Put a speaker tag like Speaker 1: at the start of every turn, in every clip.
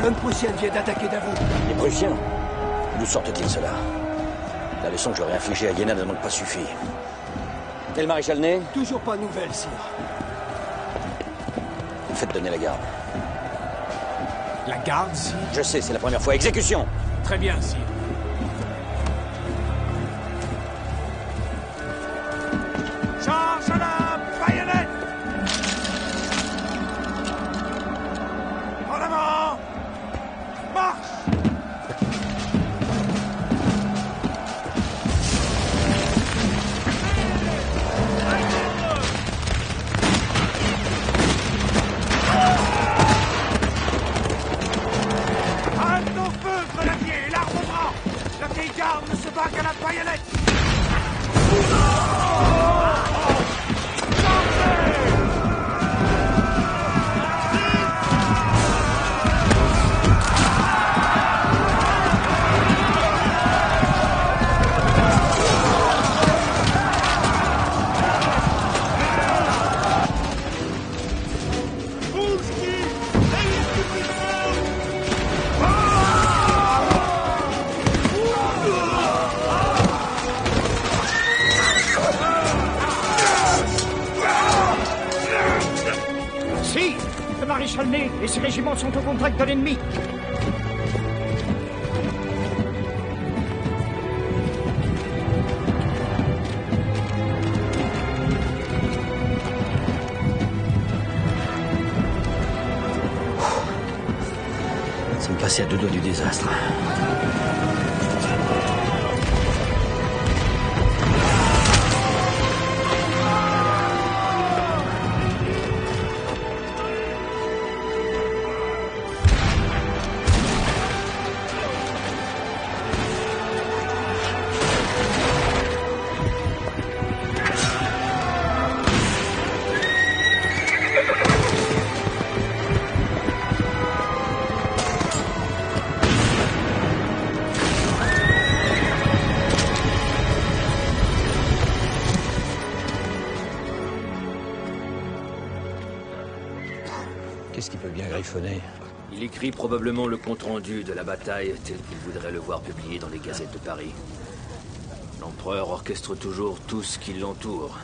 Speaker 1: colonne prussienne vient d'attaquer Davout.
Speaker 2: Les Prussiens? D'où sortent-ils cela? La leçon que j'aurais infligée à Iéna n'a donc pas suffi. Et le maréchal Ney?
Speaker 1: Toujours pas de nouvelles, sire.
Speaker 2: Faites donner la garde.
Speaker 3: La garde, sire?
Speaker 2: Je sais, c'est la première fois. Exécution!
Speaker 3: Très bien, sire. Charge la baïonnette! En avant! Marche! Halte au feu, grenadier, et l'arme au bras! La vieille garde ne se bat qu'à la baïonnette!
Speaker 4: Si, le maréchal Ney et ses régiments sont au contact de l'ennemi.
Speaker 2: Ça me passait à deux doigts du désastre. Qu'est-ce qui peut bien griffonner?
Speaker 5: Il écrit probablement le compte-rendu de la bataille tel qu'il voudrait le voir publié dans les gazettes de Paris. L'empereur orchestre toujours tout ce qui l'entoure.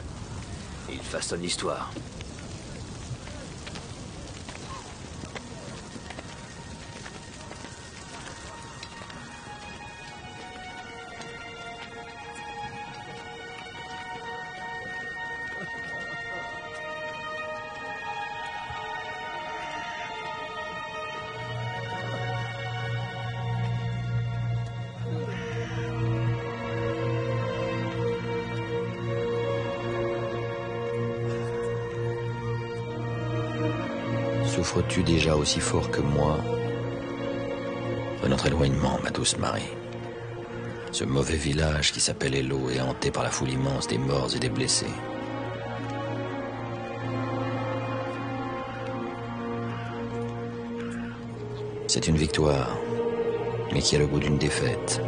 Speaker 5: Et il façonne l'histoire.
Speaker 2: Souffres-tu déjà aussi fort que moi de notre éloignement, ma douce Marie? Ce mauvais village qui s'appelle Eylau est hanté par la foule immense des morts et des blessés. C'est une victoire, mais qui a le goût d'une défaite.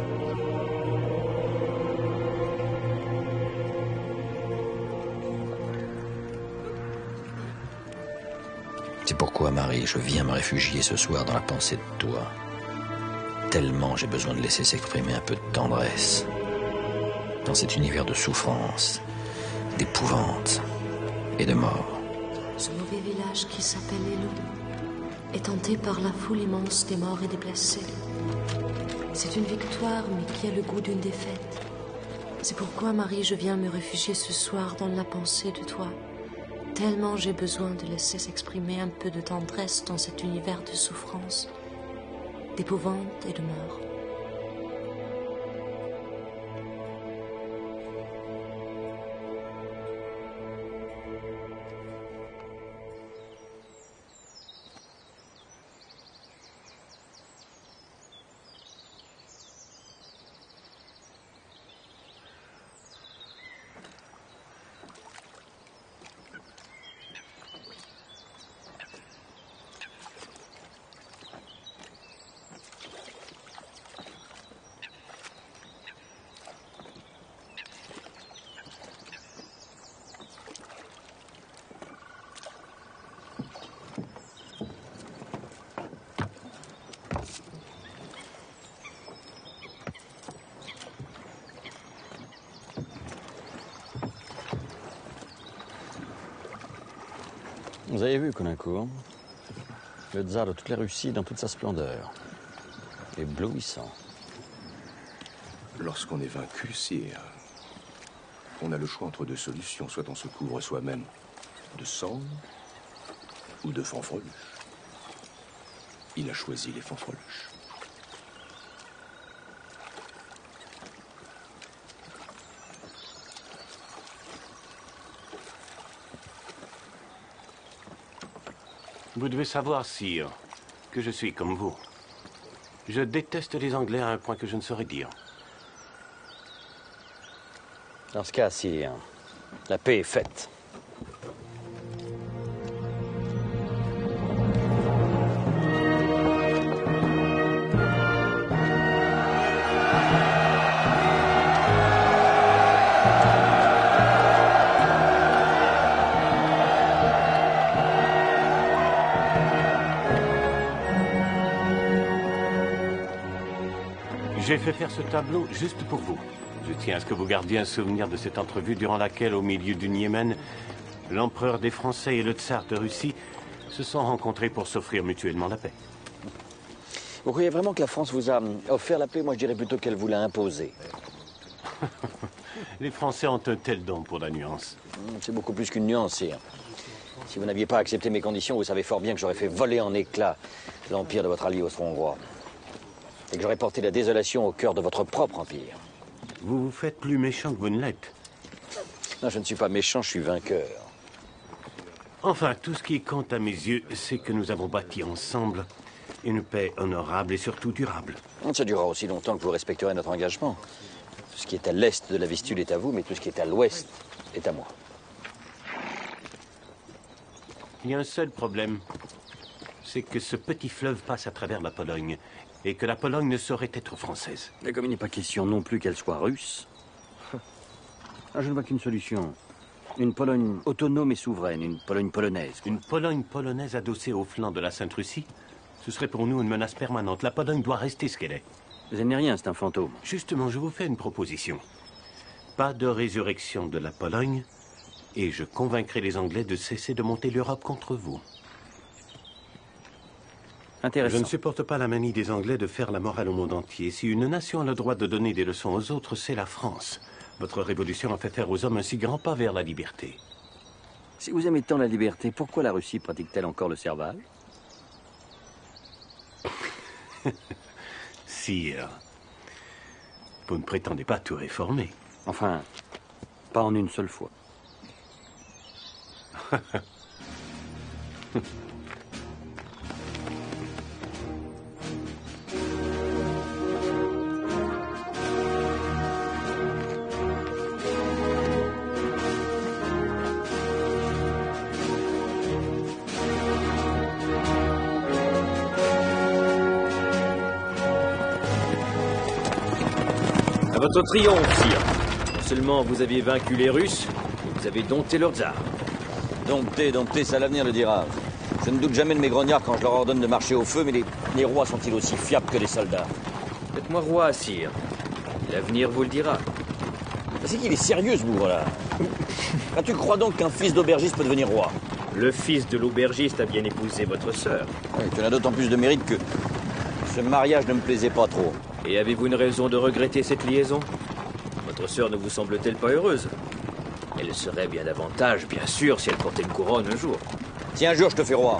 Speaker 2: C'est pourquoi, Marie, je viens me réfugier ce soir dans la pensée de toi. Tellement j'ai besoin de laisser s'exprimer un peu de tendresse dans cet univers de souffrance, d'épouvante et de mort.
Speaker 6: Ce mauvais village qui s'appelle Eylau est hanté par la foule immense des morts et des blessés. C'est une victoire, mais qui a le goût d'une défaite. C'est pourquoi, Marie, je viens me réfugier ce soir dans la pensée de toi. Tellement j'ai besoin de laisser s'exprimer un peu de tendresse dans cet univers de souffrance, d'épouvante et de mort.
Speaker 2: Vous avez vu, Caulaincourt, le tsar de toute la Russie dans toute sa splendeur. Éblouissant.
Speaker 7: Lorsqu'on est vaincu, sire, on a le choix entre deux solutions. Soit on se couvre soi-même de sang ou de fanfreluche. Il a choisi les fanfreluches.
Speaker 8: Vous devez savoir, sire, que je suis comme vous. Je déteste les Anglais à un point que je ne saurais dire.
Speaker 2: Dans ce cas, sire, la paix est faite.
Speaker 8: J'ai fait faire ce tableau juste pour vous. Je tiens à ce que vous gardiez un souvenir de cette entrevue durant laquelle, au milieu du Yémen, l'empereur des Français et le tsar de Russie se sont rencontrés pour s'offrir mutuellement la paix.
Speaker 2: Vous croyez vraiment que la France vous a offert la paix? Moi, je dirais plutôt qu'elle vous l'a imposée.
Speaker 8: Les Français ont un tel don pour la nuance.
Speaker 2: C'est beaucoup plus qu'une nuance, sire. Si vous n'aviez pas accepté mes conditions, vous savez fort bien que j'aurais fait voler en éclats l'empire de votre allié austro-hongrois. Et que j'aurais porté la désolation au cœur de votre propre empire.
Speaker 8: Vous vous faites plus méchant que vous ne l'êtes.
Speaker 2: Non, je ne suis pas méchant, je suis vainqueur.
Speaker 8: Enfin, tout ce qui compte à mes yeux, c'est que nous avons bâti ensemble une paix honorable et surtout durable.
Speaker 2: Ça durera aussi longtemps que vous respecterez notre engagement. Tout ce qui est à l'est de la Vistule est à vous, mais tout ce qui est à l'ouest est à moi.
Speaker 8: Il y a un seul problème. C'est que ce petit fleuve passe à travers la Pologne. Et que la Pologne ne saurait être française.
Speaker 2: Mais comme il n'est pas question non plus qu'elle soit russe, je ne vois qu'une solution. Une Pologne autonome et souveraine, une Pologne polonaise.
Speaker 8: Une Pologne polonaise adossée au flanc de la Sainte-Russie, ce serait pour nous une menace permanente. La Pologne doit rester ce qu'elle est.
Speaker 2: Elle n'est rien, c'est un fantôme.
Speaker 8: Justement, je vous fais une proposition. Pas de résurrection de la Pologne, et je convaincrai les Anglais de cesser de monter l'Europe contre vous.
Speaker 2: Intéressant.
Speaker 8: Je ne supporte pas la manie des Anglais de faire la morale au monde entier. Si une nation a le droit de donner des leçons aux autres, c'est la France. Votre révolution a fait faire aux hommes un si grand pas vers la liberté.
Speaker 2: Si vous aimez tant la liberté, pourquoi la Russie pratique-t-elle encore le serval?
Speaker 8: Sire, vous ne prétendez pas tout réformer.
Speaker 2: Enfin, pas en une seule fois.
Speaker 5: À votre triomphe, sire. Non seulement vous aviez vaincu les Russes, mais vous avez dompté leur tsar.
Speaker 2: Dompter, ça l'avenir le dira. Je ne doute jamais de mes grognards quand je leur ordonne de marcher au feu, mais les rois sont-ils aussi fiables que les soldats?
Speaker 5: Faites-moi roi, sire. L'avenir vous le dira.
Speaker 2: C'est qu'il est sérieux, ce bougre-là. Tu crois donc qu'un fils d'aubergiste peut devenir roi?
Speaker 5: Le fils de l'aubergiste a bien épousé votre sœur.
Speaker 2: Oui, tu en as d'autant plus de mérite que ce mariage ne me plaisait pas trop.
Speaker 5: Et avez-vous une raison de regretter cette liaison? Votre sœur ne vous semble-t-elle pas heureuse? Elle serait bien davantage, bien sûr, si elle portait une couronne un jour.
Speaker 2: Si un jour je te fais roi,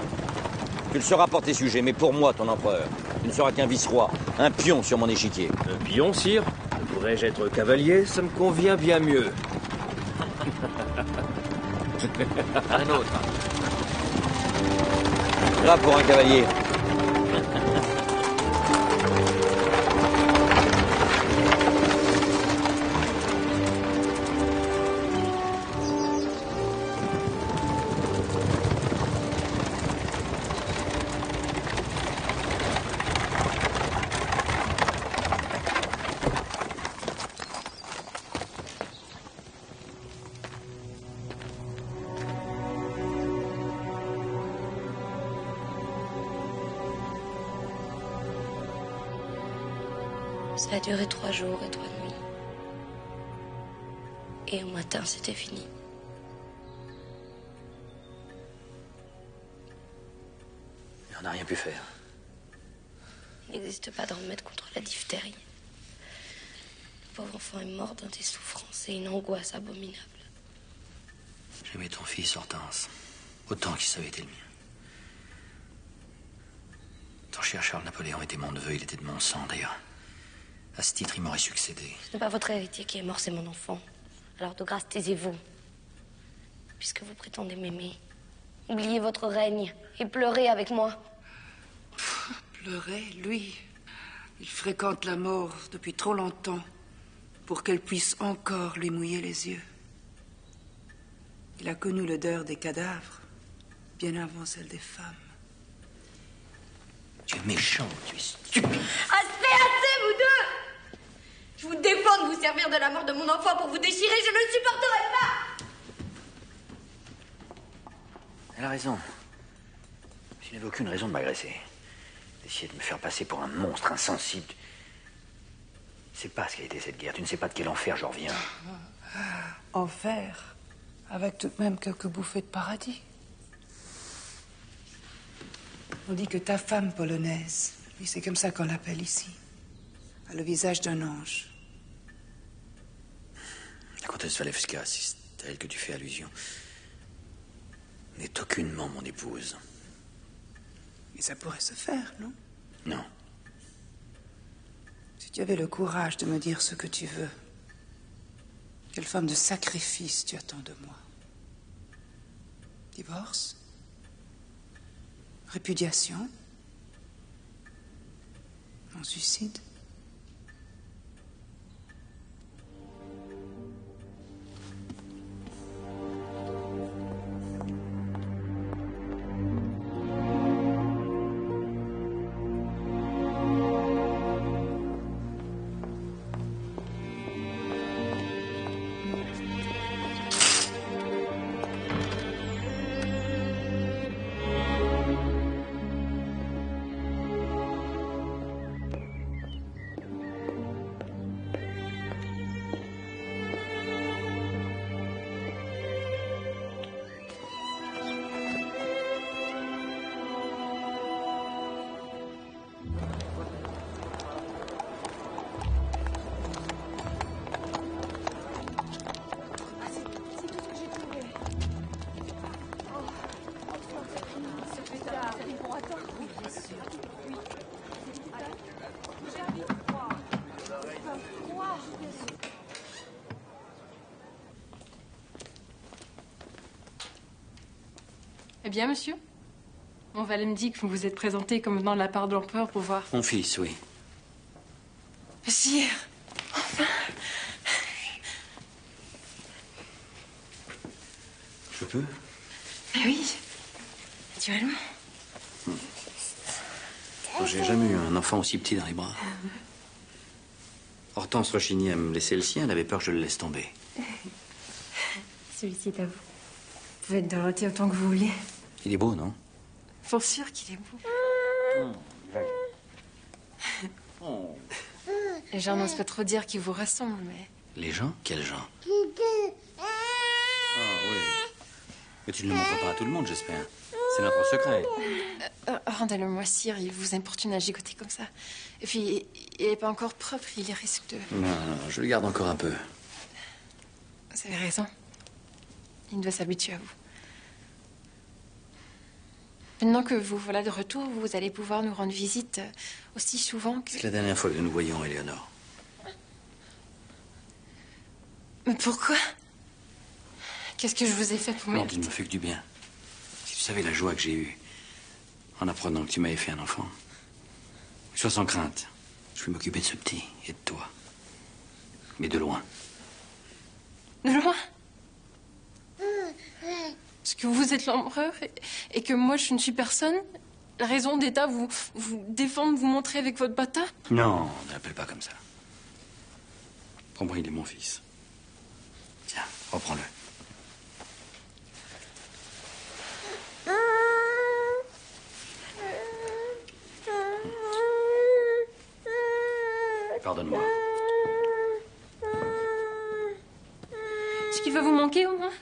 Speaker 2: tu le seras pour tes sujets, mais pour moi, ton empereur, tu ne seras qu'un vice-roi, un pion sur mon échiquier.
Speaker 5: Un pion, sire? Pourrais-je être cavalier? Ça me convient bien mieux.
Speaker 2: Un autre. Là pour un cavalier.
Speaker 6: Ça a duré 3 jours et 3 nuits. Et au matin, c'était fini.
Speaker 2: On n'a rien pu faire.
Speaker 6: Il n'existe pas de remède contre la diphtérie. Le pauvre enfant est mort dans des souffrances et une angoisse abominable.
Speaker 2: J'aimais ton fils, Hortense. Autant qu'il savait été le mien. Ton cher Charles-Napoléon était mon neveu, il était de mon sang, d'ailleurs. À ce titre, il m'aurait succédé.
Speaker 6: Ce n'est pas votre héritier qui est mort, c'est mon enfant. Alors de grâce, taisez-vous. Puisque vous prétendez m'aimer, oubliez votre règne et pleurez avec moi.
Speaker 9: Pleurer, lui. Il fréquente la mort depuis trop longtemps pour qu'elle puisse encore lui mouiller les yeux. Il a connu l'odeur des cadavres bien avant celle des femmes.
Speaker 2: Tu es méchant, tu es stupide.
Speaker 6: Assez, vous deux! Je vous défends de vous servir de la mort de mon enfant pour vous déchirer, je ne le supporterai pas!
Speaker 2: Elle a raison. Tu n'avais aucune raison de m'agresser. D'essayer de me faire passer pour un monstre insensible. Tu ne sais pas ce qu'a été cette guerre. Tu ne sais pas de quel enfer je reviens.
Speaker 9: Enfer, avec tout de même quelques bouffées de paradis. On dit que ta femme polonaise, oui, c'est comme ça qu'on l'appelle ici, a le visage d'un ange.
Speaker 2: La comtesse Walewska, si c'est à elle que tu fais allusion, n'est aucunement mon épouse.
Speaker 9: Mais ça pourrait se faire, non?
Speaker 2: Non.
Speaker 9: Si tu avais le courage de me dire ce que tu veux, quelle forme de sacrifice tu attends de moi? Divorce? Répudiation? Mon suicide?
Speaker 10: Eh bien, monsieur, mon valet me dit que vous vous êtes présenté comme venant de la part de l'empereur pour voir...
Speaker 2: Mon fils, oui.
Speaker 10: Sire, enfin...
Speaker 2: Je peux?
Speaker 10: Mais oui, naturellement.
Speaker 2: J'ai jamais eu un enfant aussi petit dans les bras. Hortense rechignait à me laisser le sien, elle avait peur que je le laisse tomber.
Speaker 10: Celui-ci est à vous. Vous pouvez être Dorothée autant que vous voulez.
Speaker 2: Il est beau, non?
Speaker 10: Pour sûr qu'il est beau. Les gens n'osent pas trop dire qu'ils vous ressemblent, mais...
Speaker 2: Les gens? Quels gens? Ah oui. Mais tu ne le montres pas à tout le monde, j'espère. C'est notre secret.
Speaker 10: Rendez-le-moi, sire, il vous importune à gigoter comme ça. Et puis, il n'est pas encore propre, il risque de...
Speaker 2: Non, je le garde encore un peu.
Speaker 10: Vous avez raison. Il doit s'habituer à vous. Maintenant que vous voilà de retour, vous allez pouvoir nous rendre visite aussi souvent que...
Speaker 2: C'est la dernière fois que nous voyons, Éléonore.
Speaker 10: Mais pourquoi? Qu'est-ce que je vous ai fait pour
Speaker 2: Non, tu ne me fais que du bien. Si tu savais la joie que j'ai eue en apprenant que tu m'avais fait un enfant. Sois sans crainte. Je vais m'occuper de ce petit et de toi. Mais de loin.
Speaker 10: De loin? Parce que vous êtes l'empereur et que moi je ne suis personne? La raison d'État vous défendre, vous montrer avec votre bâtard?
Speaker 2: Non, ne l'appelle pas comme ça. Prends-moi, il est mon fils. Tiens, reprends-le. Pardonne-moi.
Speaker 10: Ce qui va vous manquer au moins?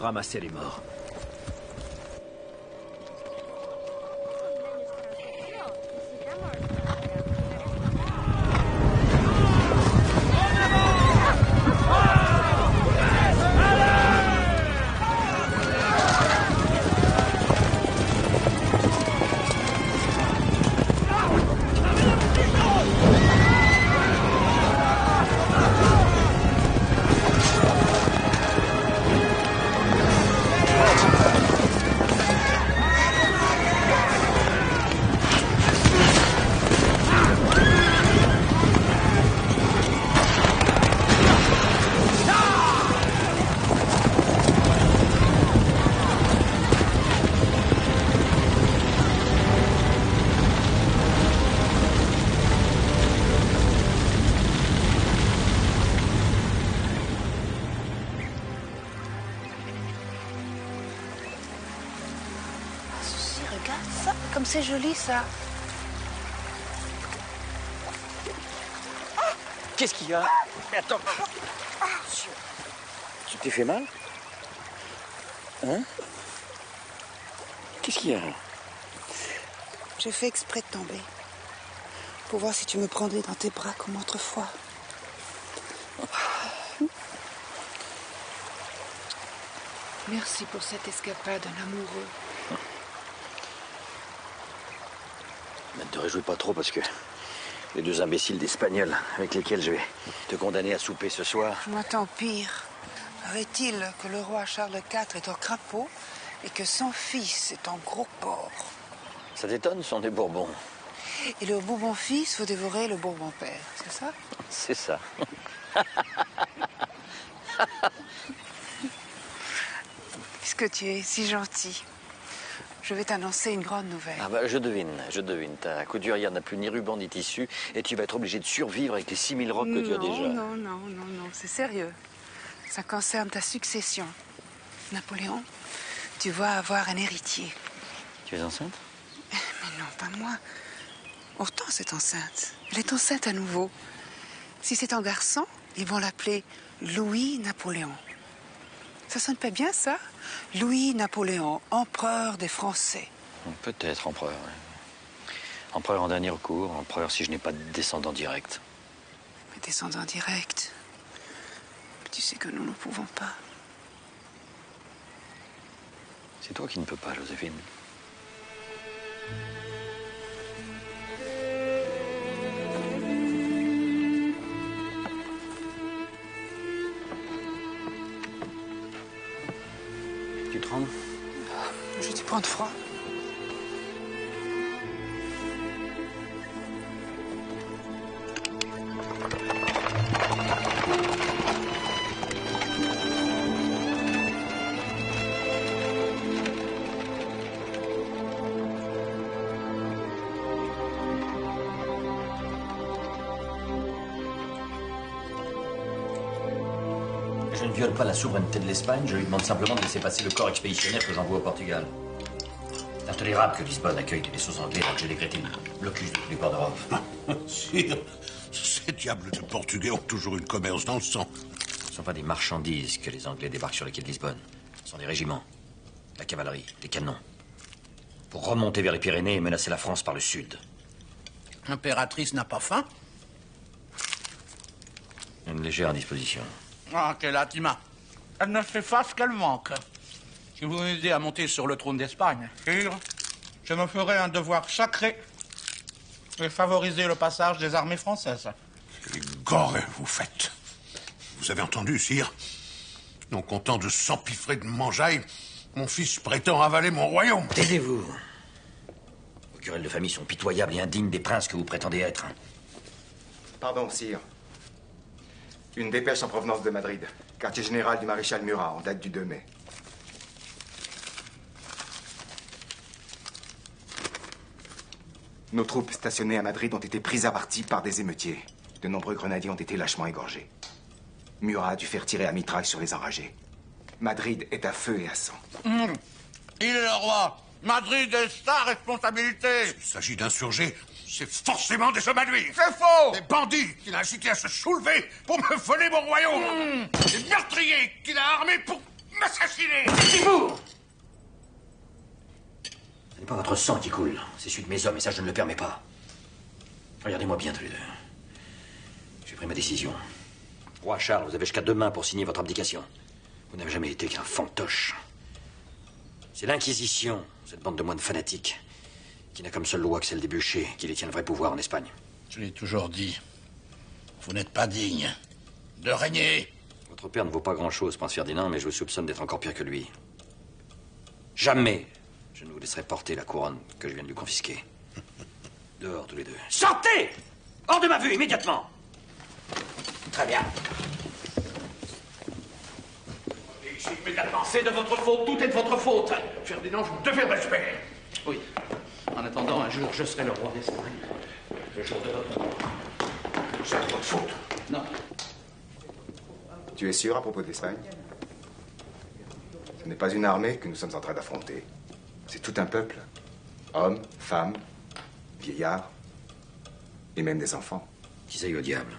Speaker 5: Ramassez les morts.
Speaker 9: Regarde ça, comme c'est joli ça.
Speaker 2: Qu'est-ce qu'il y a? Mais attends. Tu t'es fait mal? Hein? Qu'est-ce qu'il y a?
Speaker 9: J'ai fait exprès de tomber. Pour voir si tu me prendrais dans tes bras comme autrefois. Merci pour cette escapade, un amoureux.
Speaker 2: Ne te réjouis pas trop parce que les deux imbéciles d'Espagnols avec lesquels je vais te condamner à souper ce soir.
Speaker 9: Moi, tant pire. Paraît-il que le roi Charles IV est un crapaud et que son fils est un gros porc.
Speaker 2: Ça t'étonne, ce sont des Bourbons.
Speaker 9: Et le Bourbon-fils veut dévorer le Bourbon-père, c'est ça?
Speaker 2: C'est ça.
Speaker 9: Puisque tu es si gentil, je vais t'annoncer une grande nouvelle.
Speaker 2: Ah bah, je devine. Ta couturière n'a plus ni ruban ni tissu et tu vas être obligé de survivre avec les 6000 robes que tu as déjà.
Speaker 9: Non, c'est sérieux. Ça concerne ta succession. Napoléon, tu vas avoir un héritier.
Speaker 2: Tu es enceinte?
Speaker 9: Mais non, pas moi. Hortense est enceinte. Elle est enceinte à nouveau. Si c'est un garçon, ils vont l'appeler Louis-Napoléon. Ça sonne pas bien, ça? Louis-Napoléon, empereur des Français.
Speaker 2: Peut-être empereur. Oui. Empereur en dernier recours, empereur si je n'ai pas de descendant direct.
Speaker 9: Mais descendant direct. Tu sais que nous ne pouvons pas.
Speaker 2: C'est toi qui ne peux pas, Joséphine. Tu trembles?
Speaker 9: J'ai dû prendre froid.
Speaker 2: Je ne viole pas la souveraineté de l'Espagne, je lui demande simplement de laisser passer le corps expéditionnaire que j'envoie au Portugal. C'est intolérable que Lisbonne accueille des vaisseaux anglais alors que j'ai décrété le blocus de tous les ports d'Europe.
Speaker 11: Sire, ces diables de Portugais ont toujours une commerce dans le sang.
Speaker 2: Ce ne sont pas des marchandises que les Anglais débarquent sur les quais de Lisbonne. Ce sont des régiments, la cavalerie, des canons. Pour remonter vers les Pyrénées et menacer la France par le sud.
Speaker 11: L'impératrice n'a pas faim?
Speaker 2: Une légère indisposition.
Speaker 11: Ah, quelle Atima. Elle ne fait pas ce qu'elle manque. Si vous m'aidez à monter sur le trône d'Espagne, sire, je me ferai un devoir sacré et favoriser le passage des armées françaises.
Speaker 12: qu'aurez-vous fait? Vous avez entendu, sire? Non content de s'empiffrer de mangeaille, mon fils prétend avaler mon royaume.
Speaker 2: Taisez-vous. Vos querelles de famille sont pitoyables et indignes des princes que vous prétendez être.
Speaker 13: Pardon, sire. Une dépêche en provenance de Madrid. Quartier général du maréchal Murat, en date du 2 mai. Nos troupes stationnées à Madrid ont été prises à partie par des émeutiers. De nombreux grenadiers ont été lâchement égorgés. Murat a dû faire tirer à mitraille sur les enragés. Madrid est à feu et à sang.
Speaker 11: Il est le roi. Madrid est sa responsabilité.
Speaker 12: S'il s'agit d'insurgés, c'est forcément des hommes à lui.
Speaker 11: C'est faux.
Speaker 12: Des bandits qu'il a incités à se soulever pour me voler mon royaume. Des meurtriers qu'il a armés pour m'assassiner.
Speaker 2: Taisez-vous! Ce n'est pas votre sang qui coule, c'est celui de mes hommes, et ça, je ne le permets pas. Regardez-moi bien tous les deux. J'ai pris ma décision. Roi Charles, vous avez jusqu'à demain pour signer votre abdication. Vous n'avez jamais été qu'un fantoche. C'est l'Inquisition, cette bande de moines fanatiques, qui n'a comme seule loi que celle des bûchers, qui détient le vrai pouvoir en Espagne.
Speaker 12: Je l'ai toujours dit. Vous n'êtes pas digne de régner.
Speaker 2: Votre père ne vaut pas grand-chose, prince Ferdinand, mais je vous soupçonne d'être encore pire que lui. Jamais je ne vous laisserai porter la couronne que je viens de lui confisquer. Dehors, tous les deux. Sortez! Hors de ma vue, immédiatement! Très bien.
Speaker 11: Ici, immédiatement. C'est de votre faute, tout est de votre faute. Ferdinand, vous devez le respect. Oui. En attendant, un jour, je serai le roi d'Espagne. Le jour de votre mort. C'est de votre faute. Non.
Speaker 13: Tu es sûr à propos de l'Espagne? Ce n'est pas une armée que nous sommes en train d'affronter. C'est tout un peuple. Hommes, femmes, vieillards et même des enfants.
Speaker 2: Qui s'aille au diable.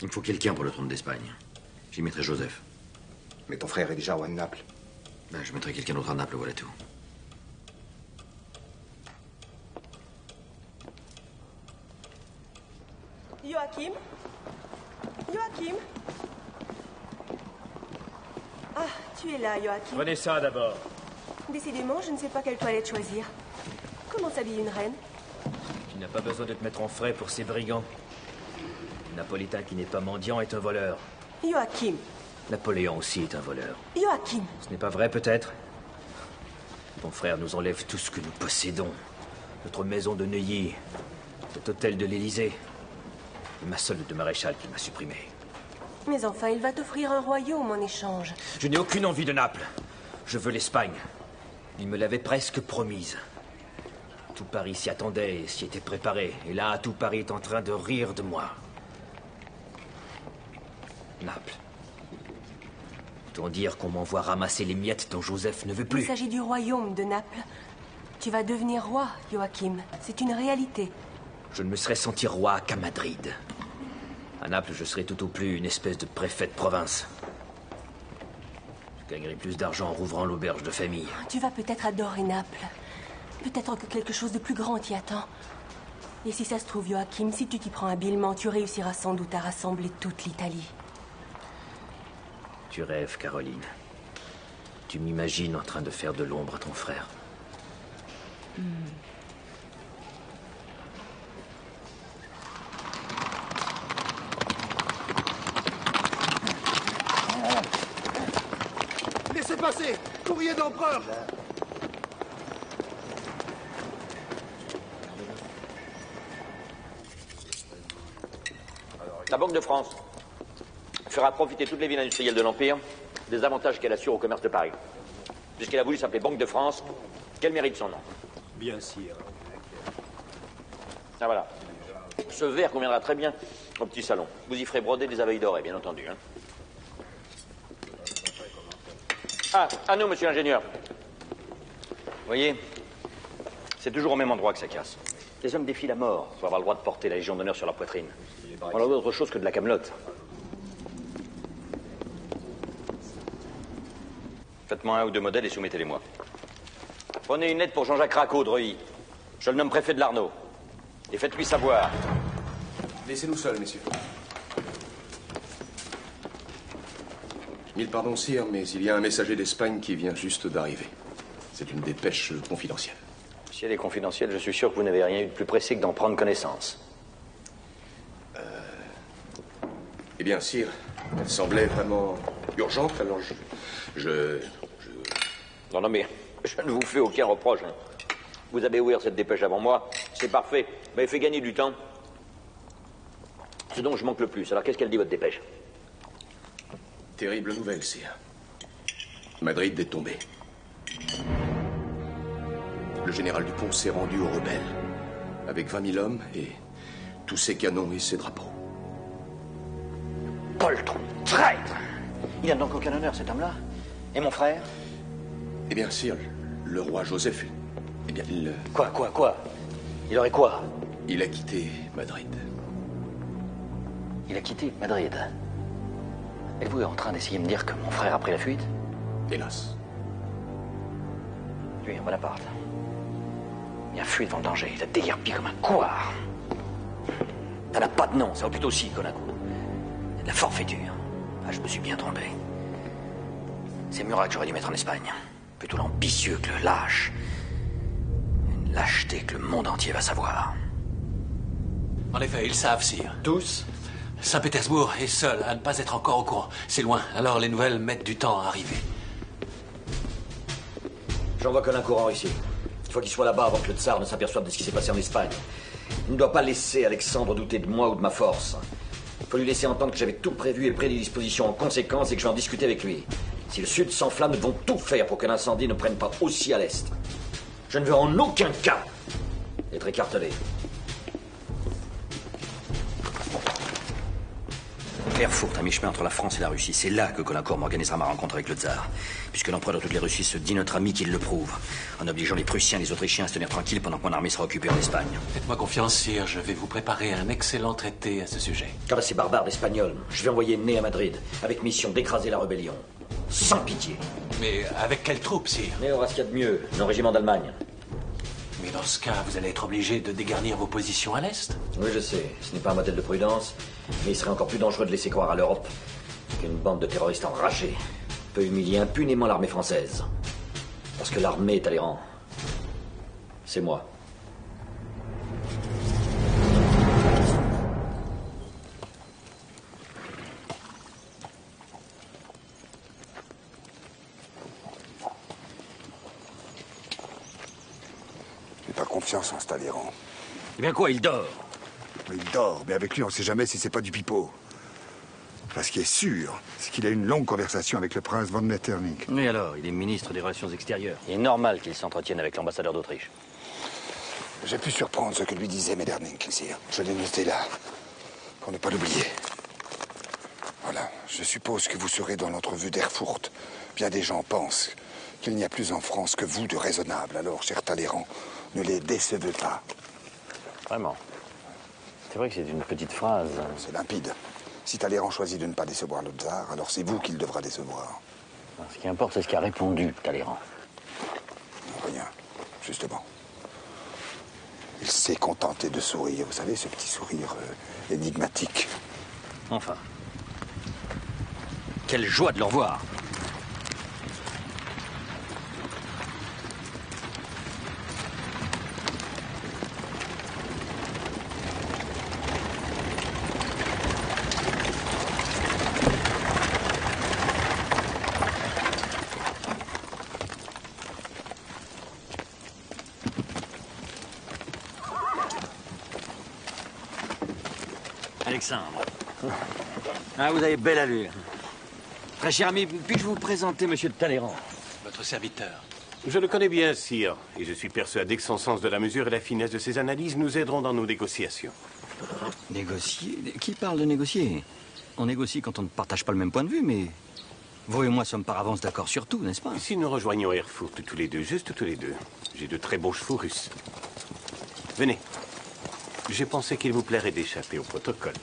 Speaker 2: Il me faut quelqu'un pour le trône d'Espagne. J'y mettrai Joseph.
Speaker 13: Mais ton frère est déjà roi de Naples.
Speaker 2: Ben, je mettrai quelqu'un d'autre à Naples, voilà tout.
Speaker 14: Joachim? Joachim? Ah, tu es là, Joachim.
Speaker 4: Prenez ça d'abord.
Speaker 14: Décidément, je ne sais pas quelle toilette choisir. Comment s'habille une reine?
Speaker 5: Tu n'as pas besoin de te mettre en frais pour ces brigands. Le Napolitain qui n'est pas mendiant est un voleur.
Speaker 14: Joachim.
Speaker 5: Napoléon aussi est un voleur.
Speaker 14: Joachim.
Speaker 5: Ce n'est pas vrai, peut-être? Ton frère nous enlève tout ce que nous possédons. Notre maison de Neuilly, cet hôtel de l'Élysée, et ma solde de maréchal qui m'a supprimé.
Speaker 14: Mais enfin, il va t'offrir un royaume en échange.
Speaker 5: Je n'ai aucune envie de Naples. Je veux l'Espagne. Il me l'avait presque promise. Tout Paris s'y attendait et s'y était préparé. Et là, tout Paris est en train de rire de moi. Naples. Autant dire qu'on m'envoie ramasser les miettes dont Joseph ne veut plus.
Speaker 14: Il s'agit du royaume de Naples. Tu vas devenir roi, Joachim. C'est une réalité.
Speaker 5: Je ne me serais senti roi qu'à Madrid. À Naples, je serais tout au plus une espèce de préfet de province. Je gagnerai plus d'argent en rouvrant l'auberge de famille.
Speaker 14: Tu vas peut-être adorer Naples. Peut-être que quelque chose de plus grand t'y attend. Et si ça se trouve, Joachim, si tu t'y prends habilement, tu réussiras sans doute à rassembler toute l'Italie.
Speaker 5: Tu rêves, Caroline. Tu m'imagines en train de faire de l'ombre à ton frère.
Speaker 3: Laissez passer! Courrier d'empereur!
Speaker 2: La Banque de France fera profiter toutes les villes industrielles de l'Empire des avantages qu'elle assure au commerce de Paris. Puisqu'elle a voulu s'appeler Banque de France, qu'elle mérite son nom.
Speaker 8: Bien, sire.
Speaker 2: Ah voilà. Ce verre conviendra très bien au petit salon. Vous y ferez broder des abeilles dorées, bien entendu. Hein. Ah, à nous, monsieur l'ingénieur. Vous voyez, c'est toujours au même endroit que ça casse. Les hommes défient la mort pour avoir le droit de porter la Légion d'honneur sur leur poitrine. On leur doit autre chose que de la camelote. Faites-moi un ou deux modèles et soumettez-les-moi. Prenez une lettre pour Jean-Jacques Racco de Reuilly. Je le nomme préfet de l'Arnaud. Et faites-lui savoir.
Speaker 7: Laissez-nous seuls, messieurs. Mille pardons, sire, mais il y a un messager d'Espagne qui vient juste d'arriver. C'est une dépêche confidentielle.
Speaker 2: Si elle est confidentielle, je suis sûr que vous n'avez rien eu de plus pressé que d'en prendre connaissance.
Speaker 7: Eh bien, sire, elle semblait vraiment urgente, alors
Speaker 2: Non, mais je ne vous fais aucun reproche. Vous avez ouvert cette dépêche avant moi, c'est parfait. Vous m'avez fait gagner du temps. Ce dont je manque le plus. Alors, qu'est-ce qu'elle dit, votre dépêche?
Speaker 7: Terrible nouvelle, sire. Madrid est tombé. Le général Dupont s'est rendu aux rebelles, avec 20 000 hommes et tous ses canons et ses drapeaux.
Speaker 2: Poltron, traître! Il n'a donc aucun honneur, cet homme-là? Et mon frère?
Speaker 7: Eh bien, sire, le roi Joseph, eh bien, il...
Speaker 2: Quoi? Il aurait quoi?
Speaker 7: Il a quitté Madrid.
Speaker 2: Il a quitté Madrid. Êtes-vous en train d'essayer de me dire que mon frère a pris la fuite?
Speaker 7: Hélas.
Speaker 2: Lui, en Bonaparte. Il a fui devant le danger. Il a déguerpi comme un couard. Ça n'a pas de nom, ça vaut plutôt aussi, Conaco. C'est de la forfaiture. Ah, je me suis bien trompé. C'est Murat que j'aurais dû mettre en Espagne. Plutôt l'ambitieux que le lâche. Une lâcheté que le monde entier va savoir.
Speaker 11: En effet, ils savent, sire.
Speaker 2: Tous?
Speaker 11: Saint-Pétersbourg est seul à ne pas être encore au courant. C'est loin, alors les nouvelles mettent du temps à arriver.
Speaker 2: J'envoie Colin courant ici. Il faut qu'il soit là-bas avant que le tsar ne s'aperçoive de ce qui s'est passé en Espagne. Il ne doit pas laisser Alexandre douter de moi ou de ma force. Il faut lui laisser entendre que j'avais tout prévu et pris des dispositions en conséquence et que je vais en discuter avec lui. Si le Sud s'enflamme, nous devons tout faire pour que l'incendie ne prenne pas aussi à l'Est. Je ne veux en aucun cas être écartelé. Erfurt, à mi-chemin entre la France et la Russie. C'est là que Caulaincourt m'organisera ma rencontre avec le tsar. Puisque l'empereur de toutes les Russies se dit notre ami qu'il le prouve, en obligeant les Prussiens et les Autrichiens à se tenir tranquilles pendant que mon armée sera occupée en Espagne.
Speaker 11: Faites-moi confiance, sire, je vais vous préparer un excellent traité à ce sujet.
Speaker 2: Quant à ces barbares d'Espagnols, je vais envoyer Ney à Madrid, avec mission d'écraser la rébellion. Sans pitié.
Speaker 11: Mais avec quelles troupes, sire?
Speaker 2: Ney aura ce qu'il y a de mieux, nos régiments d'Allemagne.
Speaker 11: Mais dans ce cas, vous allez être obligé de dégarnir vos positions à l'Est?
Speaker 2: Oui, je sais. Ce n'est pas un modèle de prudence, mais il serait encore plus dangereux de laisser croire à l'Europe qu'une bande de terroristes enragés peut humilier impunément l'armée française. Parce que l'armée est Talleyrand. C'est moi.
Speaker 15: J'ai pas confiance en ce Talleyrand.
Speaker 2: Eh bien quoi, il dort?
Speaker 15: Il dort, mais avec lui, on ne sait jamais si c'est pas du pipeau. Enfin, ce qui est sûr, c'est qu'il a eu une longue conversation avec le prince von Metternich.
Speaker 2: Oui alors, il est ministre des Relations extérieures. Il est normal qu'il s'entretienne avec l'ambassadeur d'Autriche.
Speaker 15: J'ai pu surprendre ce que lui disait Metternich, sire. Je l'ai noté là, pour ne pas l'oublier. Voilà, je suppose que vous serez dans l'entrevue d'Erfurt. Bien des gens pensent qu'il n'y a plus en France que vous de raisonnable. Alors, cher Talleyrand, ne les décevez pas.
Speaker 2: Vraiment. C'est vrai que c'est une petite phrase.
Speaker 15: C'est limpide. Si Talleyrand choisit de ne pas décevoir le tsar, alors c'est vous qu'il devra décevoir.
Speaker 2: Ce qui importe, c'est ce qu'a répondu Talleyrand.
Speaker 15: Rien, justement. Il s'est contenté de sourire. Vous savez, ce petit sourire énigmatique.
Speaker 2: Enfin. Quelle joie de le revoir. Alexandre. Ah, vous avez belle allure. Très cher ami, puis-je vous présenter Monsieur de Talleyrand?
Speaker 11: Votre serviteur.
Speaker 8: Je le connais bien, sire, et je suis persuadé que son sens de la mesure et la finesse de ses analyses nous aideront dans nos négociations.
Speaker 2: Négocier? Qui parle de négocier? On négocie quand on ne partage pas le même point de vue, mais vous et moi sommes par avance d'accord sur tout, n'est-ce pas?
Speaker 8: Si nous rejoignons Erfurt tous les deux, juste tous les deux, j'ai de très beaux chevaux russes. Venez. J'ai pensé qu'il vous plairait d'échapper au protocole.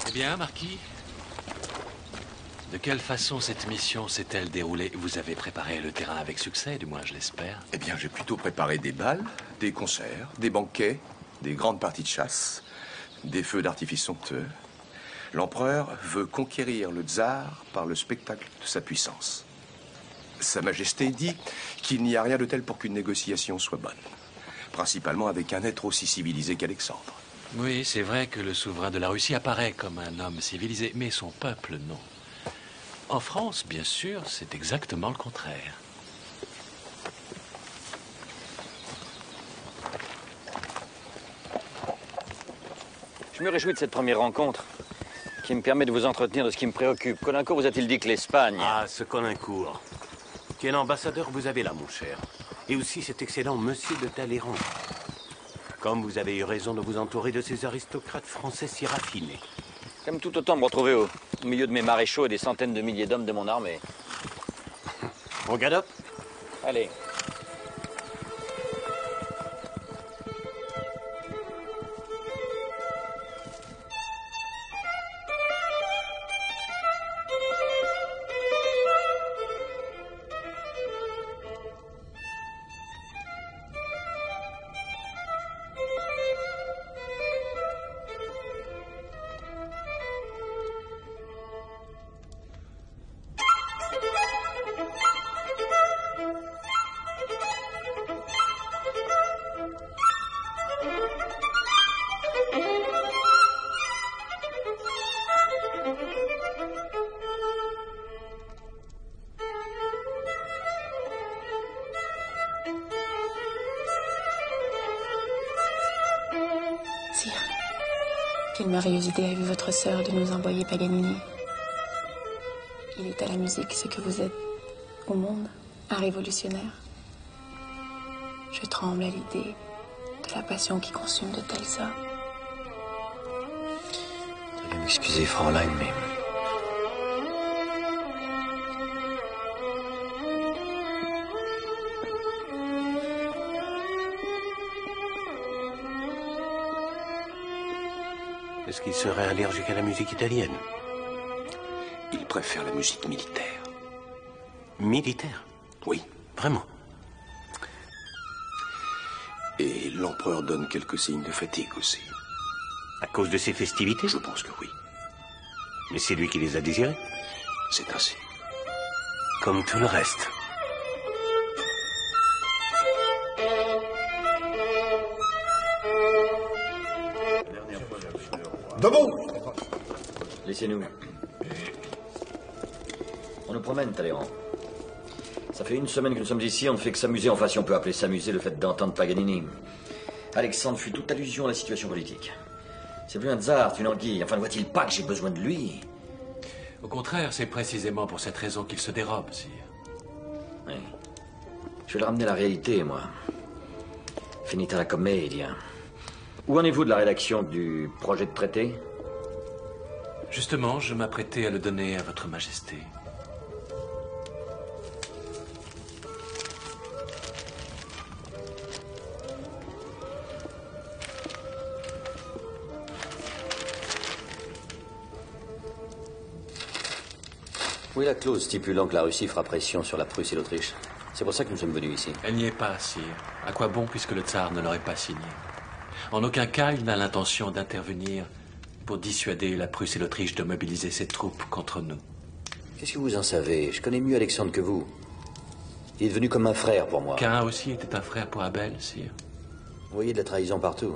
Speaker 11: Eh bien, Marquis, de quelle façon cette mission s'est-elle déroulée? Vous avez préparé le terrain avec succès, du moins je l'espère.
Speaker 7: Eh bien, j'ai plutôt préparé des bals, des concerts, des banquets, des grandes parties de chasse, des feux d'artifice somptueux. L'empereur veut conquérir le tsar par le spectacle de sa puissance. Sa Majesté dit qu'il n'y a rien de tel pour qu'une négociation soit bonne. Principalement avec un être aussi civilisé qu'Alexandre.
Speaker 16: Oui, c'est vrai que le souverain de la Russie apparaît comme un homme civilisé, mais son peuple, non. En France, bien sûr, c'est exactement le contraire.
Speaker 2: Je me réjouis de cette première rencontre, qui me permet de vous entretenir de ce qui me préoccupe. Caulaincourt vous a-t-il dit que l'Espagne...
Speaker 8: Ah, ce Caulaincourt. Quel ambassadeur vous avez là, mon cher. Et aussi cet excellent monsieur de Talleyrand. Comme vous avez eu raison de vous entourer de ces aristocrates français si raffinés.
Speaker 2: J'aime tout autant me retrouver au milieu de mes maréchaux et des centaines de milliers d'hommes de mon armée.
Speaker 8: On galope?
Speaker 2: Allez.
Speaker 17: Sire, quelle merveilleuse idée a eu votre sœur de nous envoyer Paganini. Il est à la musique ce que vous êtes au monde, un révolutionnaire. Je tremble à l'idée de la passion qui consume de tels hommes.
Speaker 2: Veuillez m'excuser, Fraulein, mais...
Speaker 8: Est-ce qu'il serait allergique à la musique italienne?
Speaker 7: Il préfère la musique militaire.
Speaker 8: Militaire?
Speaker 7: Oui.
Speaker 8: Vraiment?
Speaker 7: Et l'empereur donne quelques signes de fatigue aussi.
Speaker 8: À cause de ses festivités?
Speaker 7: Je pense que oui.
Speaker 8: Mais c'est lui qui les a désirées?
Speaker 7: C'est ainsi.
Speaker 8: Comme tout le reste.
Speaker 15: Debout!
Speaker 2: Laissez-nous. On nous promène, Talleyrand. Ça fait une semaine que nous sommes ici, on ne fait que s'amuser. Enfin, si on peut appeler s'amuser le fait d'entendre Paganini. Alexandre fut toute allusion à la situation politique. C'est plus un tsar, c'est une anguille. Enfin, ne voit-il pas que j'ai besoin de lui?
Speaker 16: Au contraire, c'est précisément pour cette raison qu'il se dérobe, sire.
Speaker 2: Oui. Je vais le ramener à la réalité, moi. Finita la commedia. Où en êtes-vous de la rédaction du projet de traité?
Speaker 16: Justement, je m'apprêtais à le donner à votre majesté.
Speaker 2: Où est la clause stipulant que la Russie fera pression sur la Prusse et l'Autriche? C'est pour ça que nous sommes venus ici.
Speaker 16: Elle n'y est pas, sire. À quoi bon puisque le tsar ne l'aurait pas signé? En aucun cas, il n'a l'intention d'intervenir pour dissuader la Prusse et l'Autriche de mobiliser ses troupes contre nous.
Speaker 2: Qu'est-ce que vous en savez? Je connais mieux Alexandre que vous. Il est devenu comme un frère pour moi.
Speaker 16: Caïn aussi était un frère pour Abel, sire.
Speaker 2: Vous voyez de la trahison partout.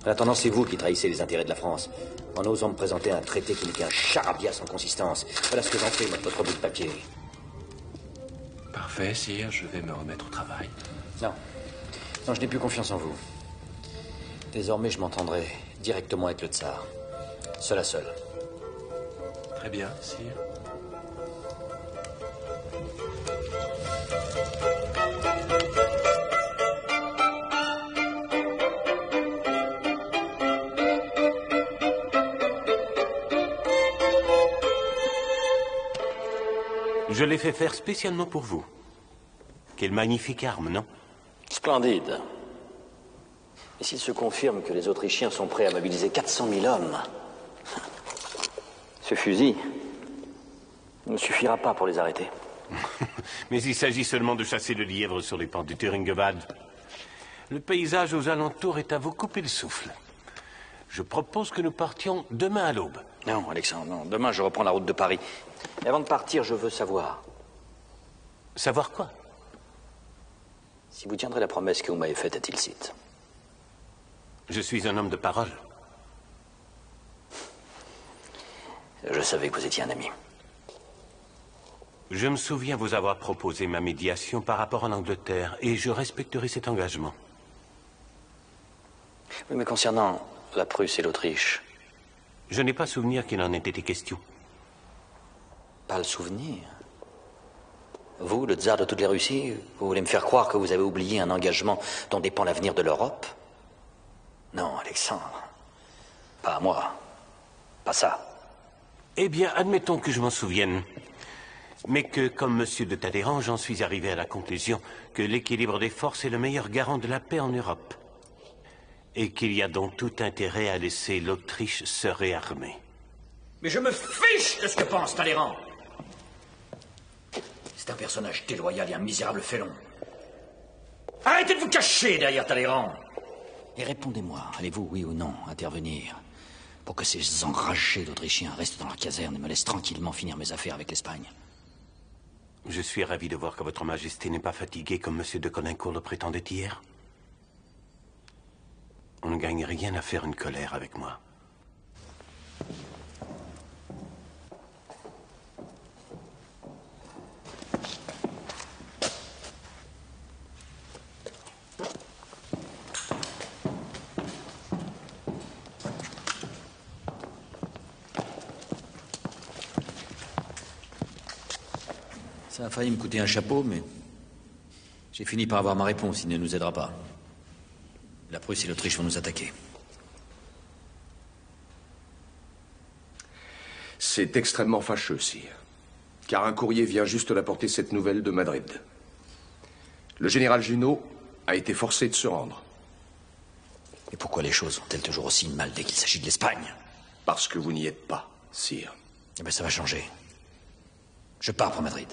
Speaker 2: En attendant, c'est vous qui trahissez les intérêts de la France, en osant me présenter un traité qui n'est qu'un charabia sans consistance. Voilà ce que j'en fais, votre bout de papier.
Speaker 16: Parfait, sire, je vais me remettre au travail.
Speaker 2: Non. Non, je n'ai plus confiance en vous. Désormais, je m'entendrai directement avec le tsar. Seul à seul.
Speaker 16: Très bien, sire.
Speaker 8: Je l'ai fait faire spécialement pour vous. Quelle magnifique arme, non?
Speaker 2: Splendide. Et s'il se confirme que les Autrichiens sont prêts à mobiliser 400 000 hommes, ce fusil ne suffira pas pour les arrêter.
Speaker 8: Mais il s'agit seulement de chasser le lièvre sur les pentes du Thuringewald. Le paysage aux alentours est à vous couper le souffle. Je propose que nous partions demain à l'aube.
Speaker 2: Non, Alexandre, non. Demain, je reprends la route de Paris. Et avant de partir, je veux savoir...
Speaker 8: Savoir quoi?
Speaker 2: Si vous tiendrez la promesse que vous m'avez faite à Tilsit.
Speaker 8: Je suis un homme de parole.
Speaker 2: Je savais que vous étiez un ami.
Speaker 8: Je me souviens vous avoir proposé ma médiation par rapport en Angleterre, et je respecterai cet engagement.
Speaker 2: Oui, mais concernant la Prusse et l'Autriche...
Speaker 8: Je n'ai pas souvenir qu'il en ait été question.
Speaker 2: Pas le souvenir? Vous, le tsar de toutes les Russies, vous voulez me faire croire que vous avez oublié un engagement dont dépend l'avenir de l'Europe? Non, Alexandre. Pas à moi. Pas ça.
Speaker 8: Eh bien, admettons que je m'en souvienne. Mais que, comme monsieur de Talleyrand, j'en suis arrivé à la conclusion que l'équilibre des forces est le meilleur garant de la paix en Europe. Et qu'il y a donc tout intérêt à laisser l'Autriche se réarmer.
Speaker 2: Mais je me fiche de ce que pense Talleyrand. C'est un personnage déloyal et un misérable félon. Arrêtez de vous cacher derrière Talleyrand. Et répondez-moi, allez-vous, oui ou non, intervenir pour que ces enragés d'Autrichiens restent dans leur caserne et me laissent tranquillement finir mes affaires avec l'Espagne?
Speaker 8: Je suis ravi de voir que votre majesté n'est pas fatigué comme monsieur de Caulaincourt le prétendait hier. On ne gagne rien à faire une colère avec moi.
Speaker 2: Ça a failli me coûter un chapeau, mais j'ai fini par avoir ma réponse. Il ne nous aidera pas. La Prusse et l'Autriche vont nous attaquer.
Speaker 7: C'est extrêmement fâcheux, sire. Car un courrier vient juste d'apporter cette nouvelle de Madrid. Le général Junot a été forcé de se rendre.
Speaker 2: Et pourquoi les choses ont-elles toujours aussi mal dès qu'il s'agit de l'Espagne?
Speaker 7: Parce que vous n'y êtes pas, sire.
Speaker 2: Eh bien, ça va changer. Je pars pour Madrid.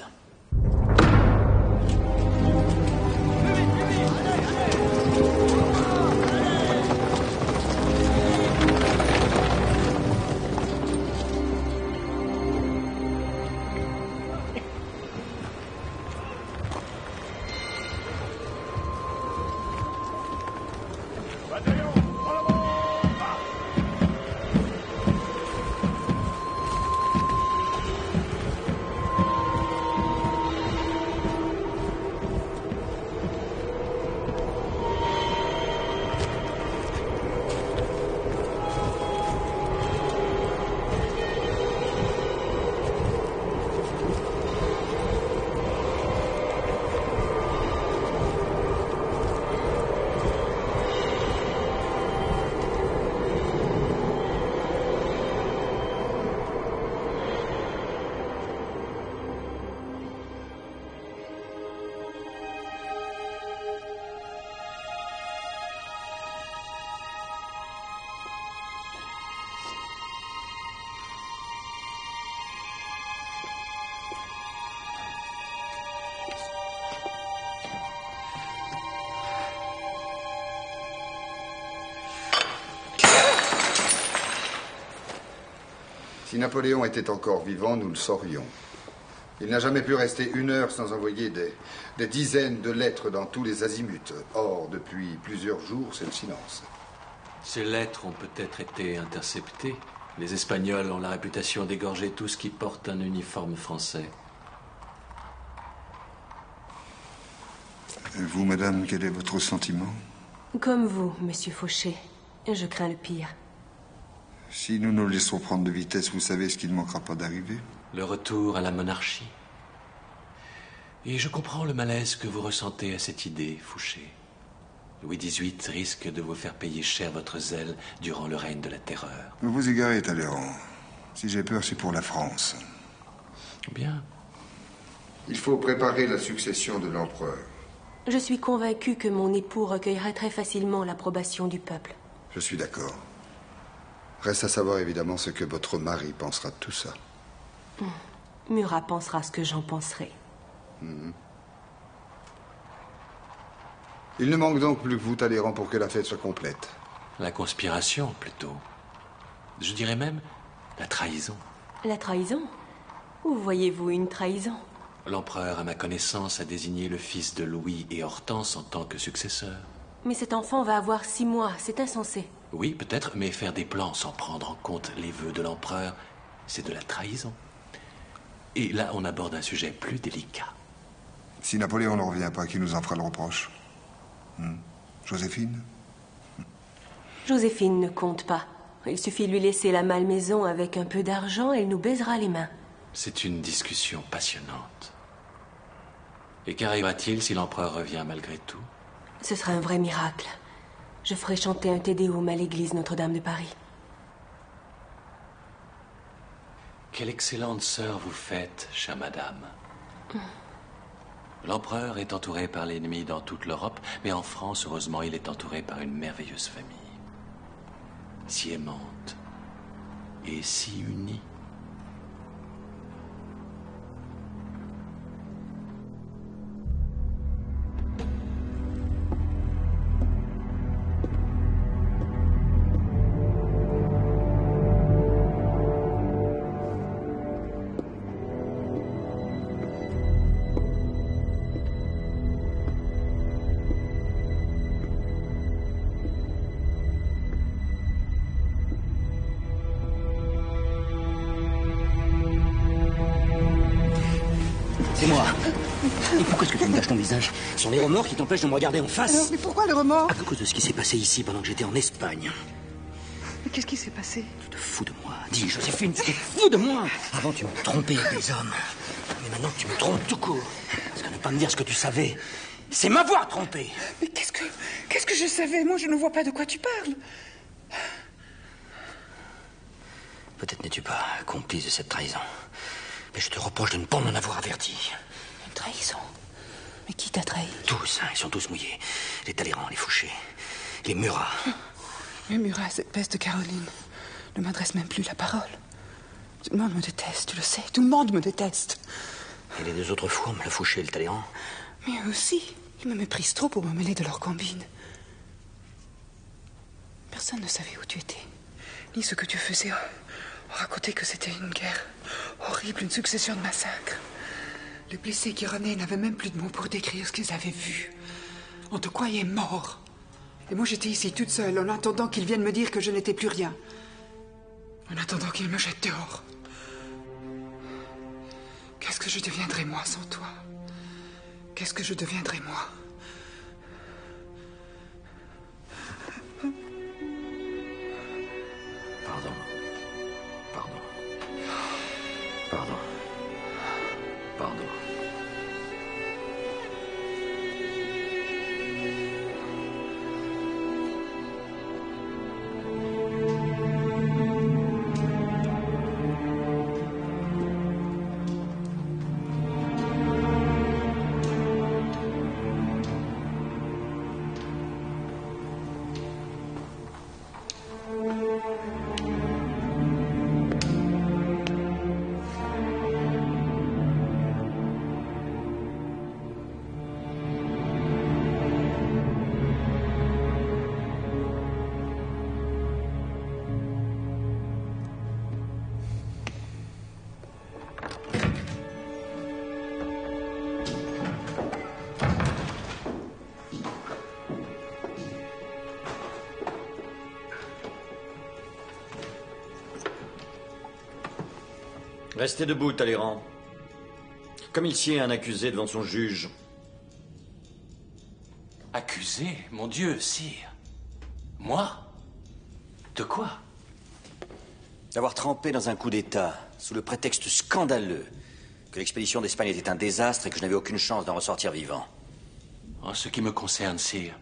Speaker 15: Si Napoléon était encore vivant, nous le saurions. Il n'a jamais pu rester une heure sans envoyer des dizaines de lettres dans tous les azimuts. Or, depuis plusieurs jours, c'est le silence.
Speaker 16: Ces lettres ont peut-être été interceptées. Les Espagnols ont la réputation d'égorger tout ce qui porte un uniforme français.
Speaker 15: Et vous, madame, quel est votre sentiment?
Speaker 14: Comme vous, monsieur Fauché. Je crains le pire.
Speaker 15: Si nous nous laissons prendre de vitesse, vous savez ce qui ne manquera pas d'arriver?
Speaker 16: Le retour à la monarchie. Et je comprends le malaise que vous ressentez à cette idée, Fouché. Louis XVIII risque de vous faire payer cher votre zèle durant le règne de la terreur.
Speaker 15: Vous vous égarez, Talleyrand. Si j'ai peur, c'est pour la France.
Speaker 16: Bien.
Speaker 15: Il faut préparer la succession de l'empereur.
Speaker 14: Je suis convaincue que mon époux recueillerait très facilement l'approbation du peuple.
Speaker 15: Je suis d'accord. Reste à savoir évidemment ce que votre mari pensera de tout ça.
Speaker 14: Murat pensera ce que j'en penserai.
Speaker 15: Il ne manque donc plus que vous, Talleyrand, pour que la fête soit complète.
Speaker 16: La conspiration, plutôt. Je dirais même La trahison.
Speaker 14: La trahison? Où voyez-vous une trahison?
Speaker 16: L'empereur, à ma connaissance, a désigné le fils de Louis et Hortense en tant que successeur.
Speaker 14: Mais cet enfant va avoir 6 mois, c'est insensé.
Speaker 16: Oui, peut-être, mais faire des plans sans prendre en compte les vœux de l'empereur, c'est de la trahison. Et là, on aborde un sujet plus délicat.
Speaker 15: Si Napoléon ne revient pas, qui nous en fera le reproche? Joséphine?
Speaker 14: Joséphine ne compte pas. Il suffit de lui laisser la malmaison avec un peu d'argent, elle nous baisera les mains.
Speaker 16: C'est une discussion passionnante. Et qu'arrivera-t-il si l'empereur revient malgré tout?
Speaker 14: Ce sera un vrai miracle. Je ferai chanter un Te Deum à l'église Notre-Dame de Paris.
Speaker 16: Quelle excellente sœur vous faites, chère madame. L'empereur est entouré par l'ennemi dans toute l'Europe, mais en France, heureusement, il est entouré par une merveilleuse famille. Si aimante et si unie.
Speaker 18: C'est moi. Et pourquoi est-ce que tu me caches ton visage? Ce sont les remords qui t'empêchent de me regarder en face.
Speaker 9: Alors, mais pourquoi les remords?
Speaker 18: À cause de ce qui s'est passé ici pendant que j'étais en Espagne.
Speaker 9: Mais qu'est-ce qui s'est passé?
Speaker 18: Tu te fous de moi. Dis, Joséphine, tu te fous de moi. Avant, tu me trompais avec des hommes. Mais maintenant, tu me trompes tout court. Parce que ne pas me dire ce que tu savais, c'est m'avoir trompé.
Speaker 9: Mais qu'est-ce que je savais? Moi, je ne vois pas de quoi tu parles.
Speaker 18: Peut-être n'es-tu pas complice de cette trahison. Mais je te reproche de ne pas m'en avoir averti.
Speaker 9: Une trahison? Mais qui t'a trahi?
Speaker 18: Tous, ils sont tous mouillés. Les Talleyrand, les Fouché, les Murat.
Speaker 9: Mais Murat, cette peste de Caroline, ne m'adresse même plus la parole. Tout le monde me déteste, tu le sais. Tout le monde me déteste.
Speaker 18: Et les deux autres fourmes, le Fouché et le Talleyrand?
Speaker 9: Mais eux aussi, ils me méprisent trop pour me mêler de leur combine. Personne ne savait où tu étais, ni ce que tu faisais. On racontait que c'était une guerre horrible, une succession de massacres. Les blessés qui revenaient n'avaient même plus de mots pour décrire ce qu'ils avaient vu. On te croyait mort. Et moi, j'étais ici toute seule, en attendant qu'ils viennent me dire que je n'étais plus rien. En attendant qu'ils me jettent dehors. Qu'est-ce que je deviendrais, moi, sans toi? Qu'est-ce que je deviendrais, moi?
Speaker 2: Pardon. Pardon. Pardon. Pardon.
Speaker 19: Restez debout, Talleyrand. Comme il sied un accusé devant son juge.
Speaker 16: Accusé? Mon Dieu, sire. Moi? De quoi?
Speaker 2: D'avoir trempé dans un coup d'État, sous le prétexte scandaleux que l'expédition d'Espagne était un désastre et que je n'avais aucune chance d'en ressortir vivant.
Speaker 16: En ce qui me concerne, sire,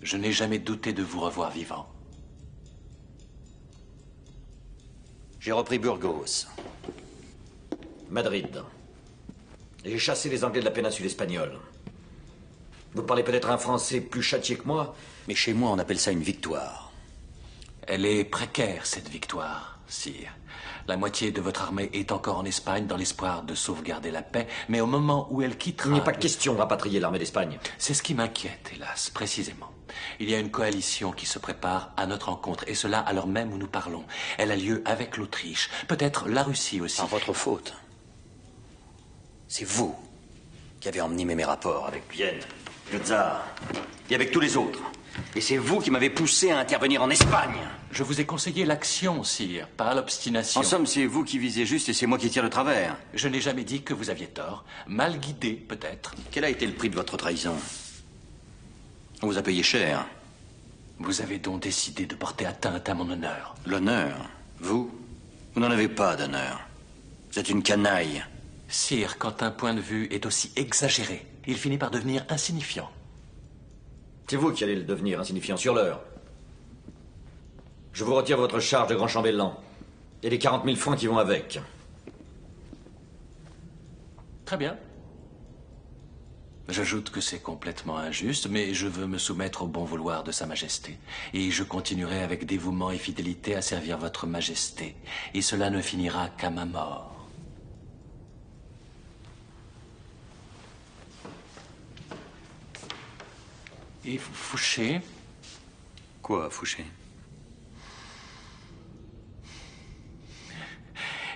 Speaker 16: je n'ai jamais douté de vous revoir vivant.
Speaker 2: J'ai repris Burgos, Madrid. Et j'ai chassé les Anglais de la péninsule espagnole. Vous parlez peut-être un français plus châtié que moi, mais chez moi, on appelle ça une victoire.
Speaker 16: Elle est précaire, cette victoire, sire. La moitié de votre armée est encore en Espagne dans l'espoir de sauvegarder la paix, mais au moment où elle quittera...
Speaker 19: Il n'est pas question de rapatrier l'armée d'Espagne.
Speaker 16: C'est ce qui m'inquiète, hélas, précisément. Il y a une coalition qui se prépare à notre rencontre, et cela à l'heure même où nous parlons. Elle a lieu avec l'Autriche, peut-être la Russie aussi.
Speaker 2: Par votre faute. C'est vous qui avez emmené mes rapports avec Vienne, le tsar, et avec tous les autres. Et c'est vous qui m'avez poussé à intervenir en Espagne.
Speaker 16: Je vous ai conseillé l'action, sire, pas l'obstination.
Speaker 2: En somme, c'est vous qui visez juste et c'est moi qui tire le travers.
Speaker 16: Je n'ai jamais dit que vous aviez tort. Mal guidé, peut-être.
Speaker 2: Quel a été le prix de votre trahison? On vous a payé cher.
Speaker 16: Vous avez donc décidé de porter atteinte à mon honneur.
Speaker 2: L'honneur? Vous n'en avez pas d'honneur. Vous êtes une canaille.
Speaker 16: Sire, quand un point de vue est aussi exagéré, il finit par devenir insignifiant.
Speaker 19: C'est vous qui allez le devenir insignifiant sur l'heure. Je vous retire votre charge de grand chambellan et les 40 000 francs qui vont avec.
Speaker 16: Très bien. J'ajoute que c'est complètement injuste, mais je veux me soumettre au bon vouloir de Sa Majesté. Et je continuerai avec dévouement et fidélité à servir votre Majesté. Et cela ne finira qu'à ma mort. Et Fouché?
Speaker 2: Quoi, Fouché?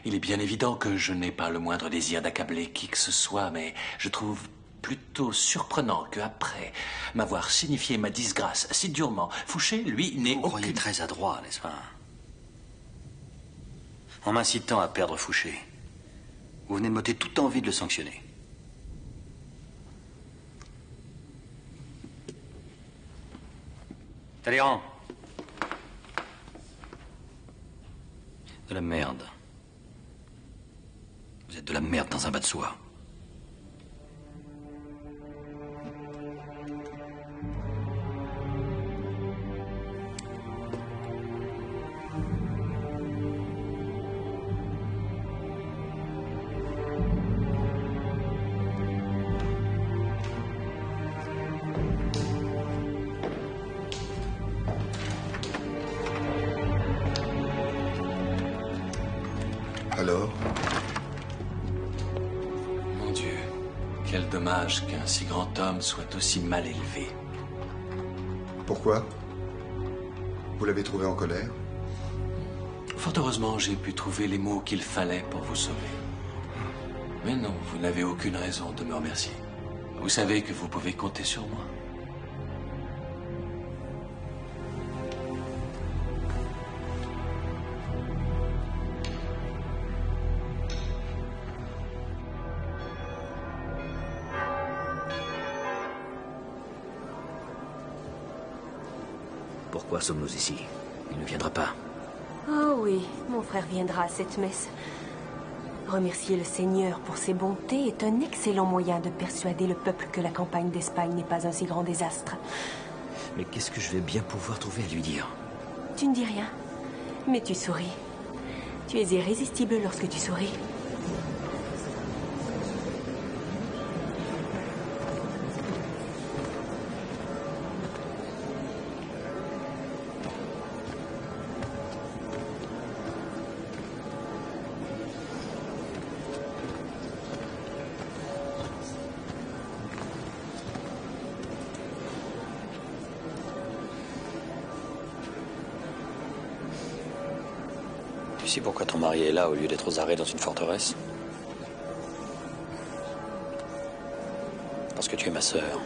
Speaker 16: Il est bien évident que je n'ai pas le moindre désir d'accabler qui que ce soit, mais je trouve plutôt surprenant qu'après m'avoir signifié ma disgrâce si durement, Fouché, lui, n'est aucune...
Speaker 2: Vous croyez très adroit, n'est-ce pas? En m'incitant à perdre Fouché, vous venez de m'ôter toute envie de le sanctionner. Talleyrand. De la merde. Vous êtes de la merde dans un bas de soie.
Speaker 15: Alors?
Speaker 16: Mon Dieu, quel dommage qu'un si grand homme soit aussi mal élevé.
Speaker 15: Pourquoi? Vous l'avez trouvé en colère?
Speaker 16: Fort heureusement, j'ai pu trouver les mots qu'il fallait pour vous sauver. Mais non, vous n'avez aucune raison de me remercier. Vous savez que vous pouvez compter sur moi.
Speaker 5: Pourquoi sommes-nous ici? Il ne viendra pas.
Speaker 14: Oh oui, mon frère viendra à cette messe. Remercier le Seigneur pour ses bontés est un excellent moyen de persuader le peuple que la campagne d'Espagne n'est pas un si grand désastre.
Speaker 5: Mais qu'est-ce que je vais bien pouvoir trouver à lui dire?
Speaker 14: Tu ne dis rien, mais tu souris. Tu es irrésistible lorsque tu souris.
Speaker 2: Tu sais pourquoi ton mari est là au lieu d'être aux arrêts dans une forteresse? Parce que tu es ma sœur.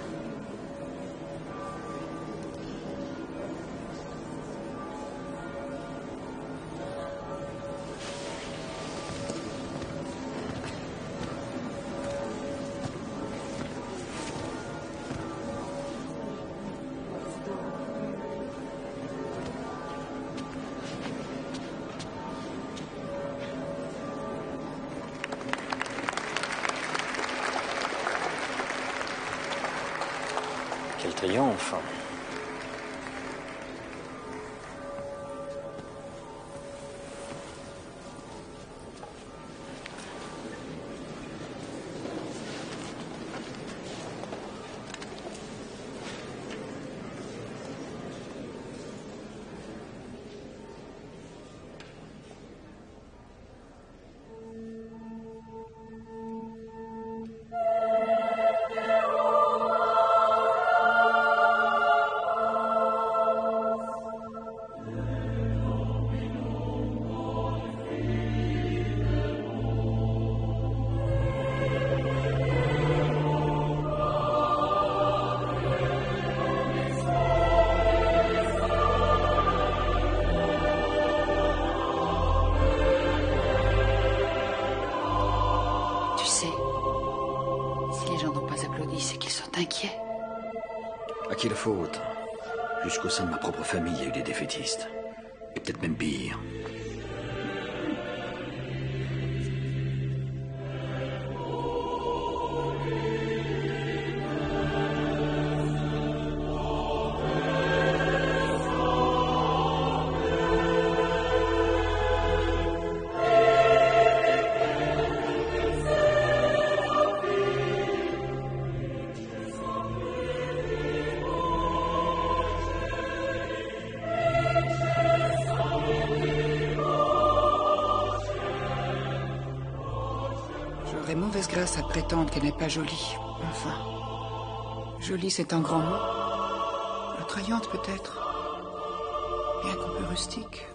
Speaker 2: Quel triomphe!
Speaker 9: inquiets.
Speaker 2: À qui la faute? Jusqu'au sein de ma propre famille, il y a eu des défaitistes. Et peut-être même pire.
Speaker 9: J'aurais mauvaise grâce à prétendre qu'elle n'est pas jolie. Enfin, jolie c'est un grand mot. Attrayante peut-être. Bien qu'un peu rustique.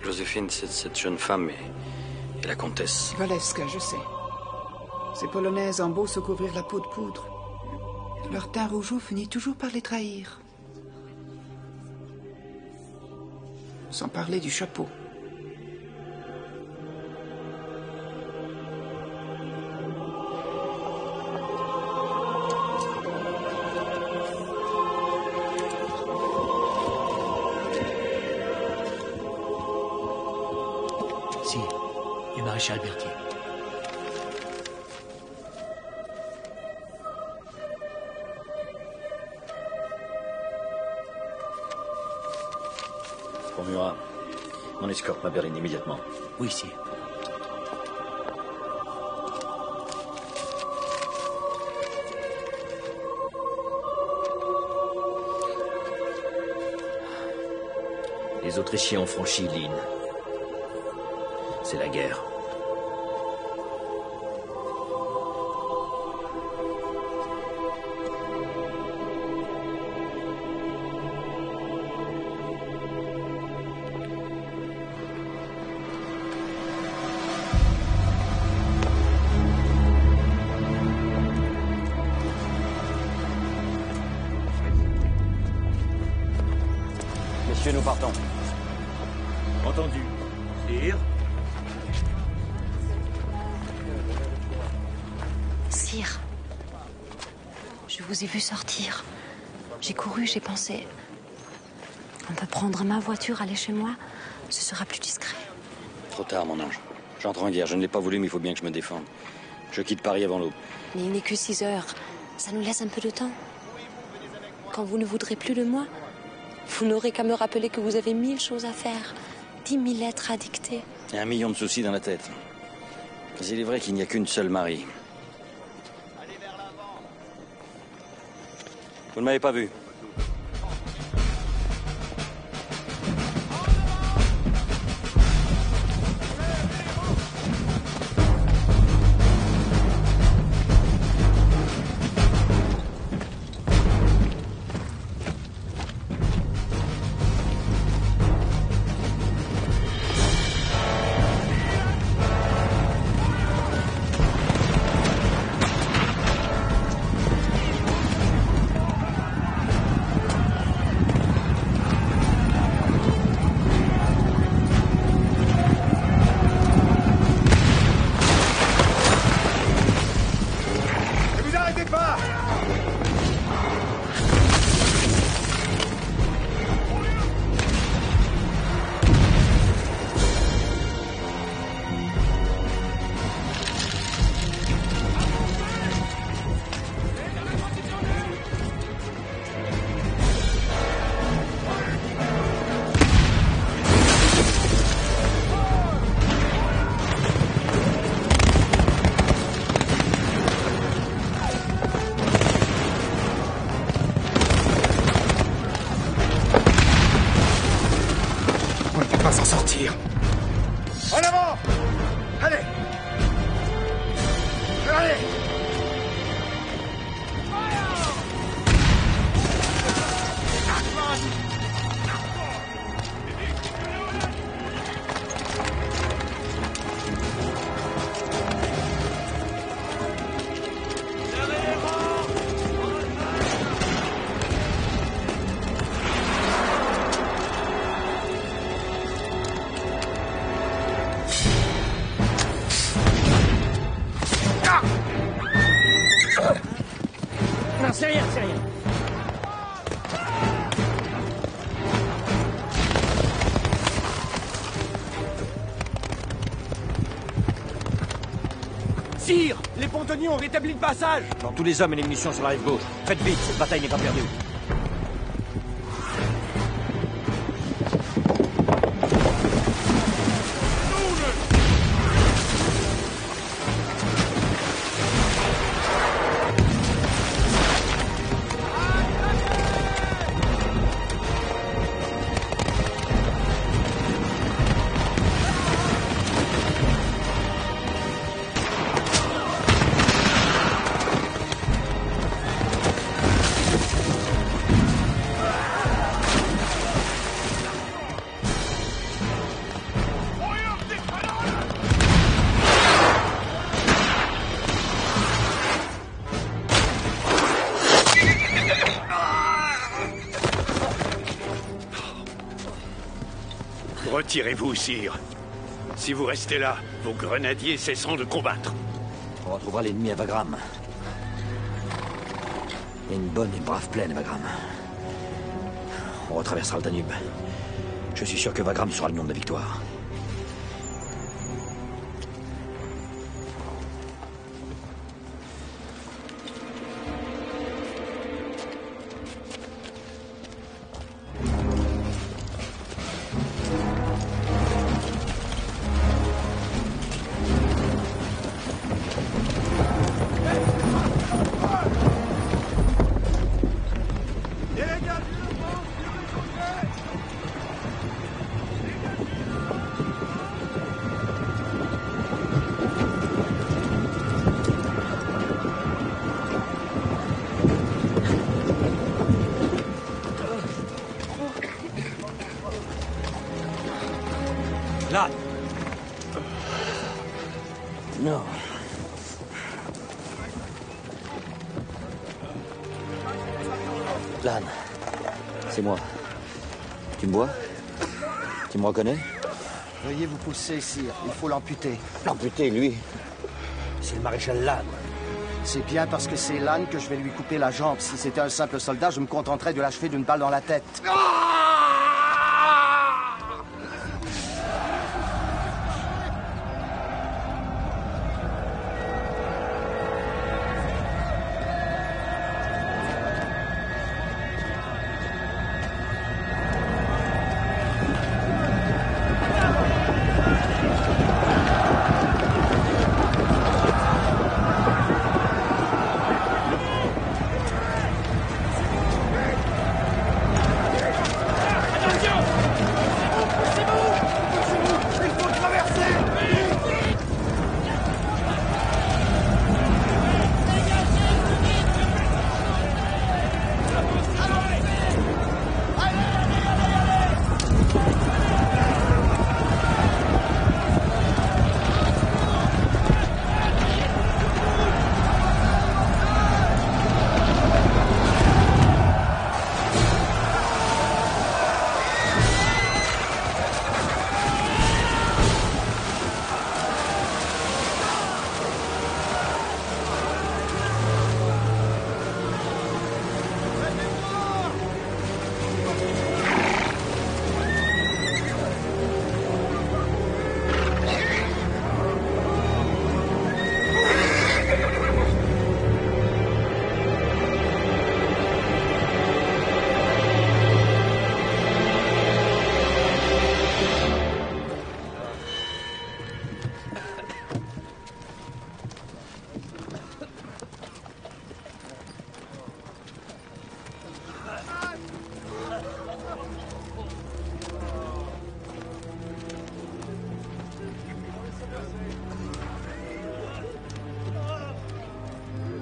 Speaker 2: Joséphine, cette jeune femme est la comtesse.
Speaker 9: Walewska, je sais. Ces Polonaises ont beau se couvrir la peau de poudre. Leur teint rougeau finit toujours par les trahir. Sans parler du chapeau.
Speaker 18: Si, du maréchal Berthier.
Speaker 2: Pour Murat, mon escorte ma berline immédiatement.
Speaker 18: Oui, sire.
Speaker 5: Les Autrichiens ont franchi l'Inn. C'est la guerre.
Speaker 19: Messieurs, nous partons.
Speaker 11: Entendu. Sire.
Speaker 6: Sire, je vous ai vu sortir. J'ai couru, j'ai pensé... On peut prendre ma voiture, aller chez moi. Ce sera plus discret.
Speaker 2: Trop tard, mon ange. J'entre en guerre. Je ne l'ai pas voulu, mais il faut bien que je me défende. Je quitte Paris avant l'aube.
Speaker 6: Mais il n'est que 6 heures. Ça nous laisse un peu de temps. Quand vous ne voudrez plus de moi, vous n'aurez qu'à me rappeler que vous avez 1000 choses à faire. 10 000 lettres à dicter.
Speaker 2: Et 1 million de soucis dans la tête. Mais il est vrai qu'il n'y a qu'une seule Marie. Vous ne m'avez pas vu.
Speaker 1: Sire, les pontonniers ont rétabli le passage.
Speaker 18: Dans tous les hommes et les munitions sur la rive gauche. Faites vite, cette bataille n'est pas perdue.
Speaker 20: Retirez-vous, sire. Si vous restez là, vos grenadiers cesseront de combattre.
Speaker 18: On retrouvera l'ennemi à Wagram. Il y a une bonne et brave plaine à Wagram. On retraversera le Danube. Je suis sûr que Wagram sera le nom de la victoire. Là. Non. Lan, c'est moi. Tu me vois? Tu me reconnais?
Speaker 21: Veuillez vous pousser, sire. Il faut l'amputer.
Speaker 18: L'amputer, lui? C'est le maréchal Lan.
Speaker 21: C'est bien parce que c'est Lan que je vais lui couper la jambe. Si c'était un simple soldat, je me contenterais de l'achever d'une balle dans la tête.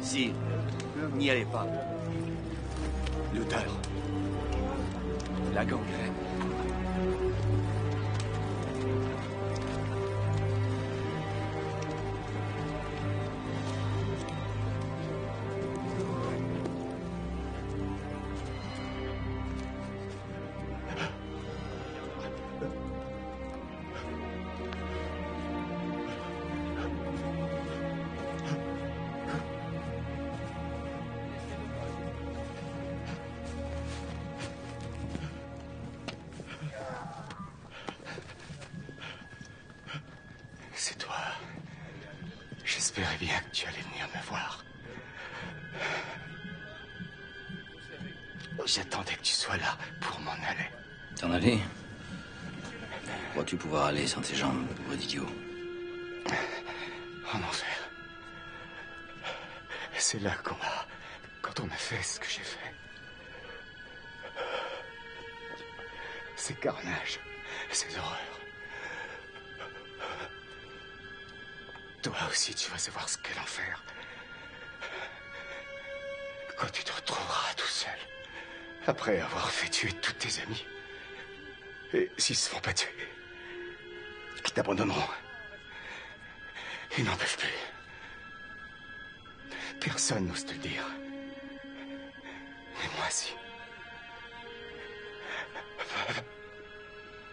Speaker 1: Si, n'y allez pas. L'odeur. La gangrène.
Speaker 21: J'espérais bien que tu allais venir me voir. J'attendais que tu sois là pour m'en aller.
Speaker 2: T'en aller? Crois-tu pouvoir aller sans tes jambes, pauvre idiot?
Speaker 21: En enfer. C'est là quand on a fait ce que j'ai fait. Ces carnages, ces horreurs. Toi aussi, tu vas savoir ce qu'est l'enfer. Quand tu te retrouveras tout seul, après avoir fait tuer tous tes amis. Et s'ils se font pas tuer, ils t'abandonneront. Ils n'en peuvent plus. Personne n'ose te le dire. Mais moi, si.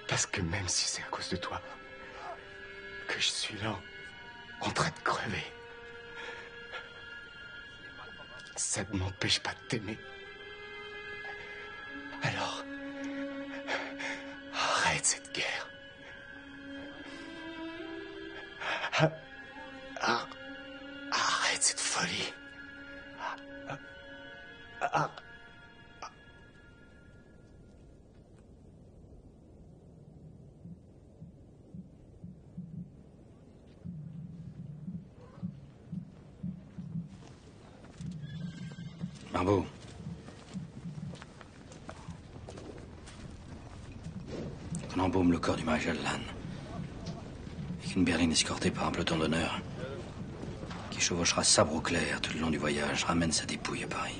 Speaker 21: Parce que même si c'est à cause de toi que je suis là, en train de crever, ça ne m'empêche pas de t'aimer. Alors, arrête cette guerre. Arrête cette folie.
Speaker 2: Marbeau. Qu'on embaume le corps du maréchal Lannes. Et qu'une berline escortée par un peloton d'honneur, qui chevauchera sabre au clair tout le long du voyage, ramène sa dépouille à Paris.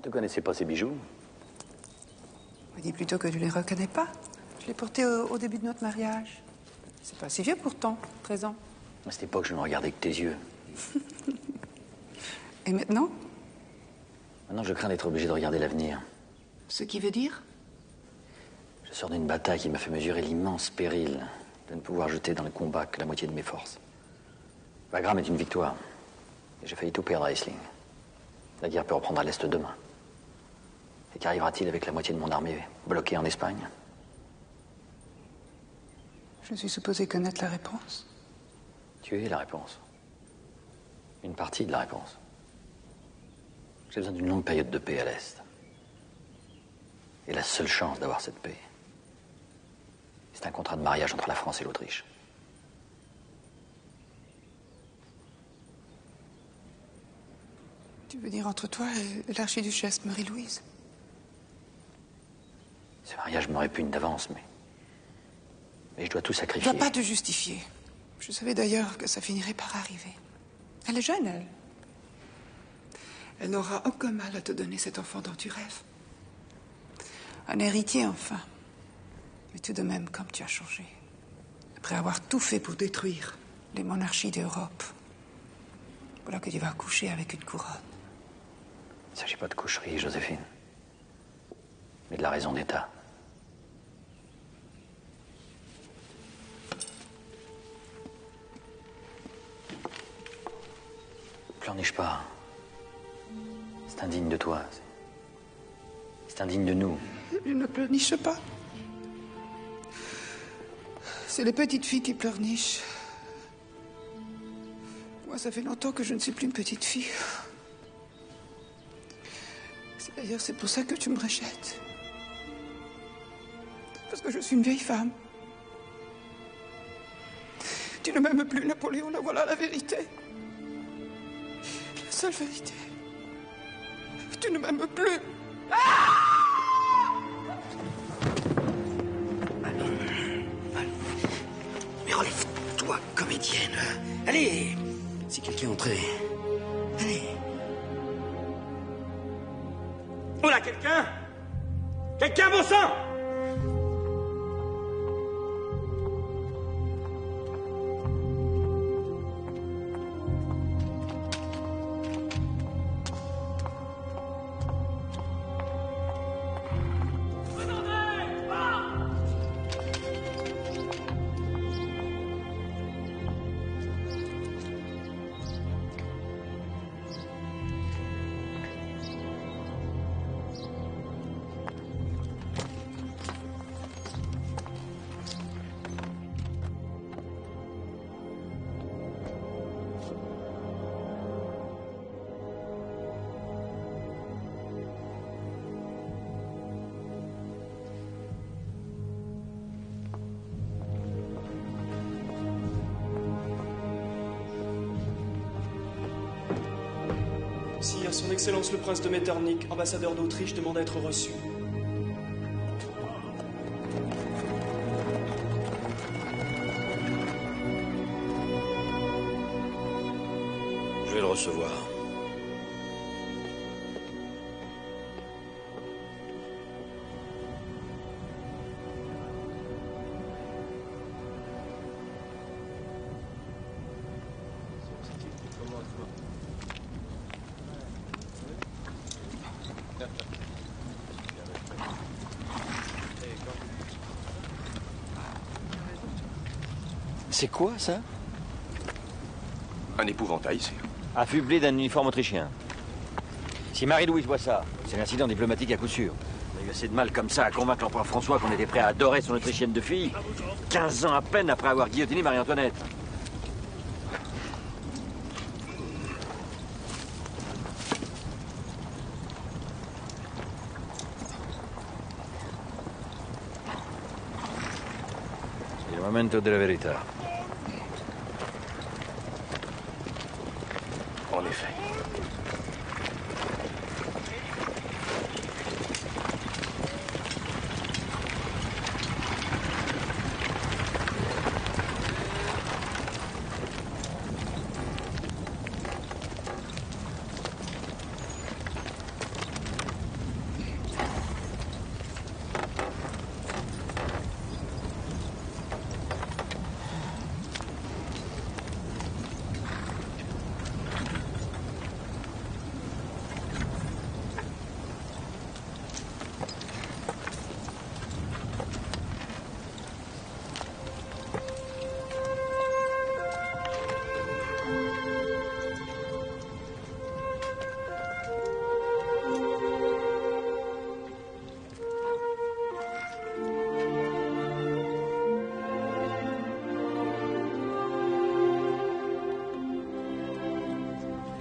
Speaker 10: Ne connaissais pas ces bijoux?
Speaker 9: On dit plutôt que je les reconnais pas. Je les portais au début de notre mariage. C'est pas si vieux pourtant, 13 ans.
Speaker 2: À cette époque, je ne regardais que tes yeux.
Speaker 9: Et maintenant?
Speaker 2: Maintenant, je crains d'être obligé de regarder l'avenir.
Speaker 9: Ce qui veut dire?
Speaker 2: Je sors d'une bataille qui m'a fait mesurer l'immense péril de ne pouvoir jeter dans le combat que la moitié de mes forces. Wagram est une victoire. Et j'ai failli tout perdre à Essling. La guerre peut reprendre à l'Est demain. Et qu'arrivera-t-il avec la moitié de mon armée bloquée en Espagne?
Speaker 9: Je suis supposé connaître la réponse.
Speaker 2: Tu es la réponse. Une partie de la réponse. J'ai besoin d'une longue période de paix à l'Est. Et la seule chance d'avoir cette paix, c'est un contrat de mariage entre la France et l'Autriche.
Speaker 9: Tu veux dire entre toi et l'archiduchesse Marie-Louise?
Speaker 2: Ce mariage me répugne d'avance, mais je dois tout
Speaker 9: Tu
Speaker 2: sacrifier.
Speaker 9: dois pas te justifier. Je savais d'ailleurs que ça finirait par arriver. Elle est jeune, elle. Elle n'aura aucun mal à te donner cet enfant dont tu rêves. Un héritier, enfin. Mais tout de même, comme tu as changé. Après avoir tout fait pour détruire les monarchies d'Europe. Voilà que tu vas coucher avec une couronne.
Speaker 2: Il ne s'agit pas de coucherie, Joséphine, mais de la raison d'État. Pleurniche pas. C'est indigne de toi. C'est indigne de nous.
Speaker 9: Il ne pleurniche pas. C'est les petites filles qui pleurnichent. Moi, ça fait longtemps que je ne suis plus une petite fille. D'ailleurs, c'est pour ça que tu me rejettes. Parce que je suis une vieille femme. Tu ne m'aimes plus, Napoléon, là voilà la vérité. La seule vérité. Tu ne m'aimes plus.
Speaker 18: Mais relève-toi, comédienne. Allez, si quelqu'un entrait. Allez.
Speaker 3: Oh là, quelqu'un? Quelqu'un, bon sang?
Speaker 10: Sire, son Excellence le Prince de Metternich, ambassadeur d'Autriche, demande à être reçu.
Speaker 2: Je vais le recevoir. C'est quoi, ça?
Speaker 7: Un épouvantail, sire.
Speaker 2: Affublé d'un uniforme autrichien. Si Marie-Louise voit ça, c'est l'incident diplomatique à coup sûr. On a eu assez de mal comme ça à convaincre l'empereur François qu'on était prêt à adorer son autrichienne de fille, 15 ans à peine après avoir guillotiné Marie-Antoinette. C'est le momento de la vérité.
Speaker 7: En effet.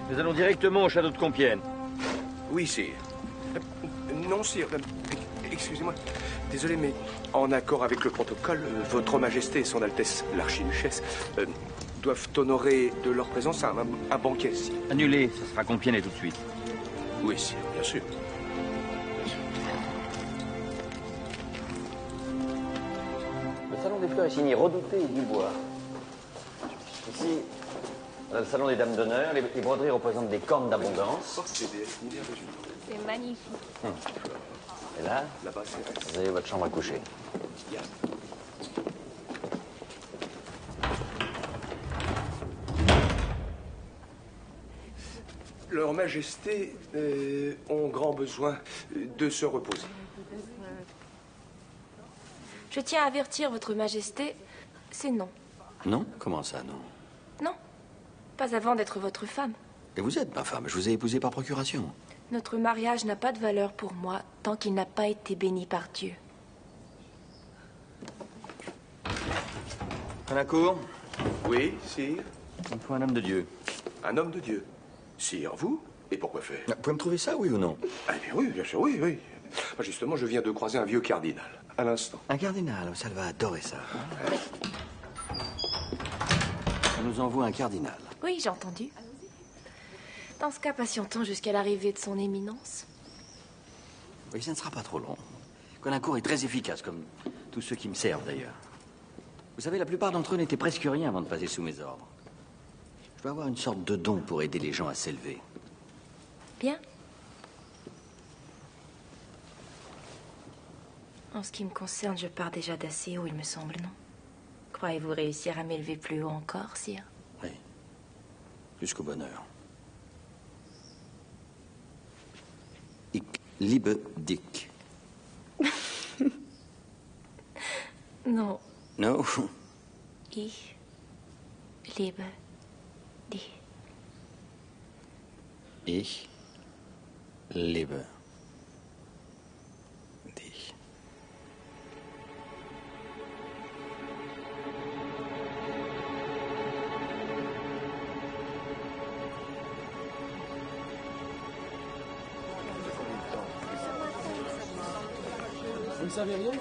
Speaker 2: Nous allons directement au château de Compiègne.
Speaker 7: Oui, sire. Non, sire. Excusez-moi. Désolé, mais en accord avec le protocole, Votre Majesté et Son Altesse l'Archiduchesse doivent honorer de leur présence un banquet, sire.
Speaker 2: Annulé, ça sera Compiègne et tout de suite.
Speaker 7: Oui, sire, bien sûr.
Speaker 2: Le salon des fleurs est signé Redouté et Dubois. Ici, on a le salon des dames d'honneur. Les broderies représentent des cornes d'abondance.
Speaker 17: C'est magnifique.
Speaker 2: Et là, vous avez votre chambre à coucher.
Speaker 7: Leur Majesté ont grand besoin de se reposer.
Speaker 6: Je tiens à avertir Votre Majesté, c'est non.
Speaker 2: Non? Comment ça, non?
Speaker 6: Non, pas avant d'être votre femme.
Speaker 2: Et vous êtes ma femme, je vous ai épousée par procuration.
Speaker 6: Notre mariage n'a pas de valeur pour moi tant qu'il n'a pas été béni par Dieu.
Speaker 2: À la cour?
Speaker 7: Oui, sire.
Speaker 2: Il faut un homme de Dieu.
Speaker 7: Un homme de Dieu? Sire, vous? Et pourquoi faire?
Speaker 2: Vous pouvez me trouver ça, oui ou non?
Speaker 7: Eh bien oui, bien sûr, oui, oui. Moi, justement, je viens de croiser un vieux cardinal, à l'instant.
Speaker 2: Un cardinal, ça va adorer ça. On nous envoie un cardinal.
Speaker 6: Oui, j'ai entendu. Dans ce cas, patientons jusqu'à l'arrivée de son éminence.
Speaker 2: Oui, ça ne sera pas trop long. Colincourt est très efficace, comme tous ceux qui me servent, d'ailleurs. Vous savez, la plupart d'entre eux n'étaient presque rien avant de passer sous mes ordres. Je dois avoir une sorte de don pour aider les gens à s'élever.
Speaker 6: Bien. En ce qui me concerne, je pars déjà d'assez haut, il me semble, non? Croyez-vous réussir à m'élever plus haut encore, sire?
Speaker 2: Oui. Jusqu'au bonheur. Ich liebe dich.
Speaker 6: Non.
Speaker 2: No?
Speaker 6: Ich liebe dich.
Speaker 2: Ich liebe dich.
Speaker 10: Vous ne savez rien?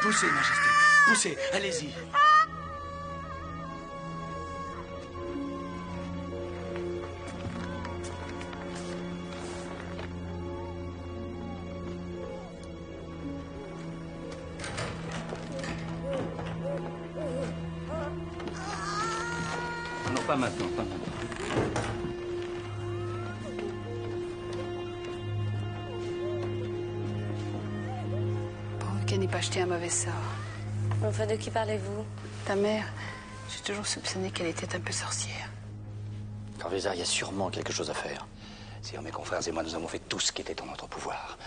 Speaker 18: Poussez, Majesté. Poussez, allez-y.
Speaker 2: Non, pas maintenant, pas maintenant.
Speaker 9: Qu'elle n'ait pas acheté un mauvais sort.
Speaker 6: Enfin, de qui parlez-vous?
Speaker 9: Ta mère, j'ai toujours soupçonné qu'elle était un peu sorcière.
Speaker 2: Corvézard, il y a sûrement quelque chose à faire.
Speaker 18: Sire, mes confrères et moi, nous avons fait tout ce qui était en notre pouvoir.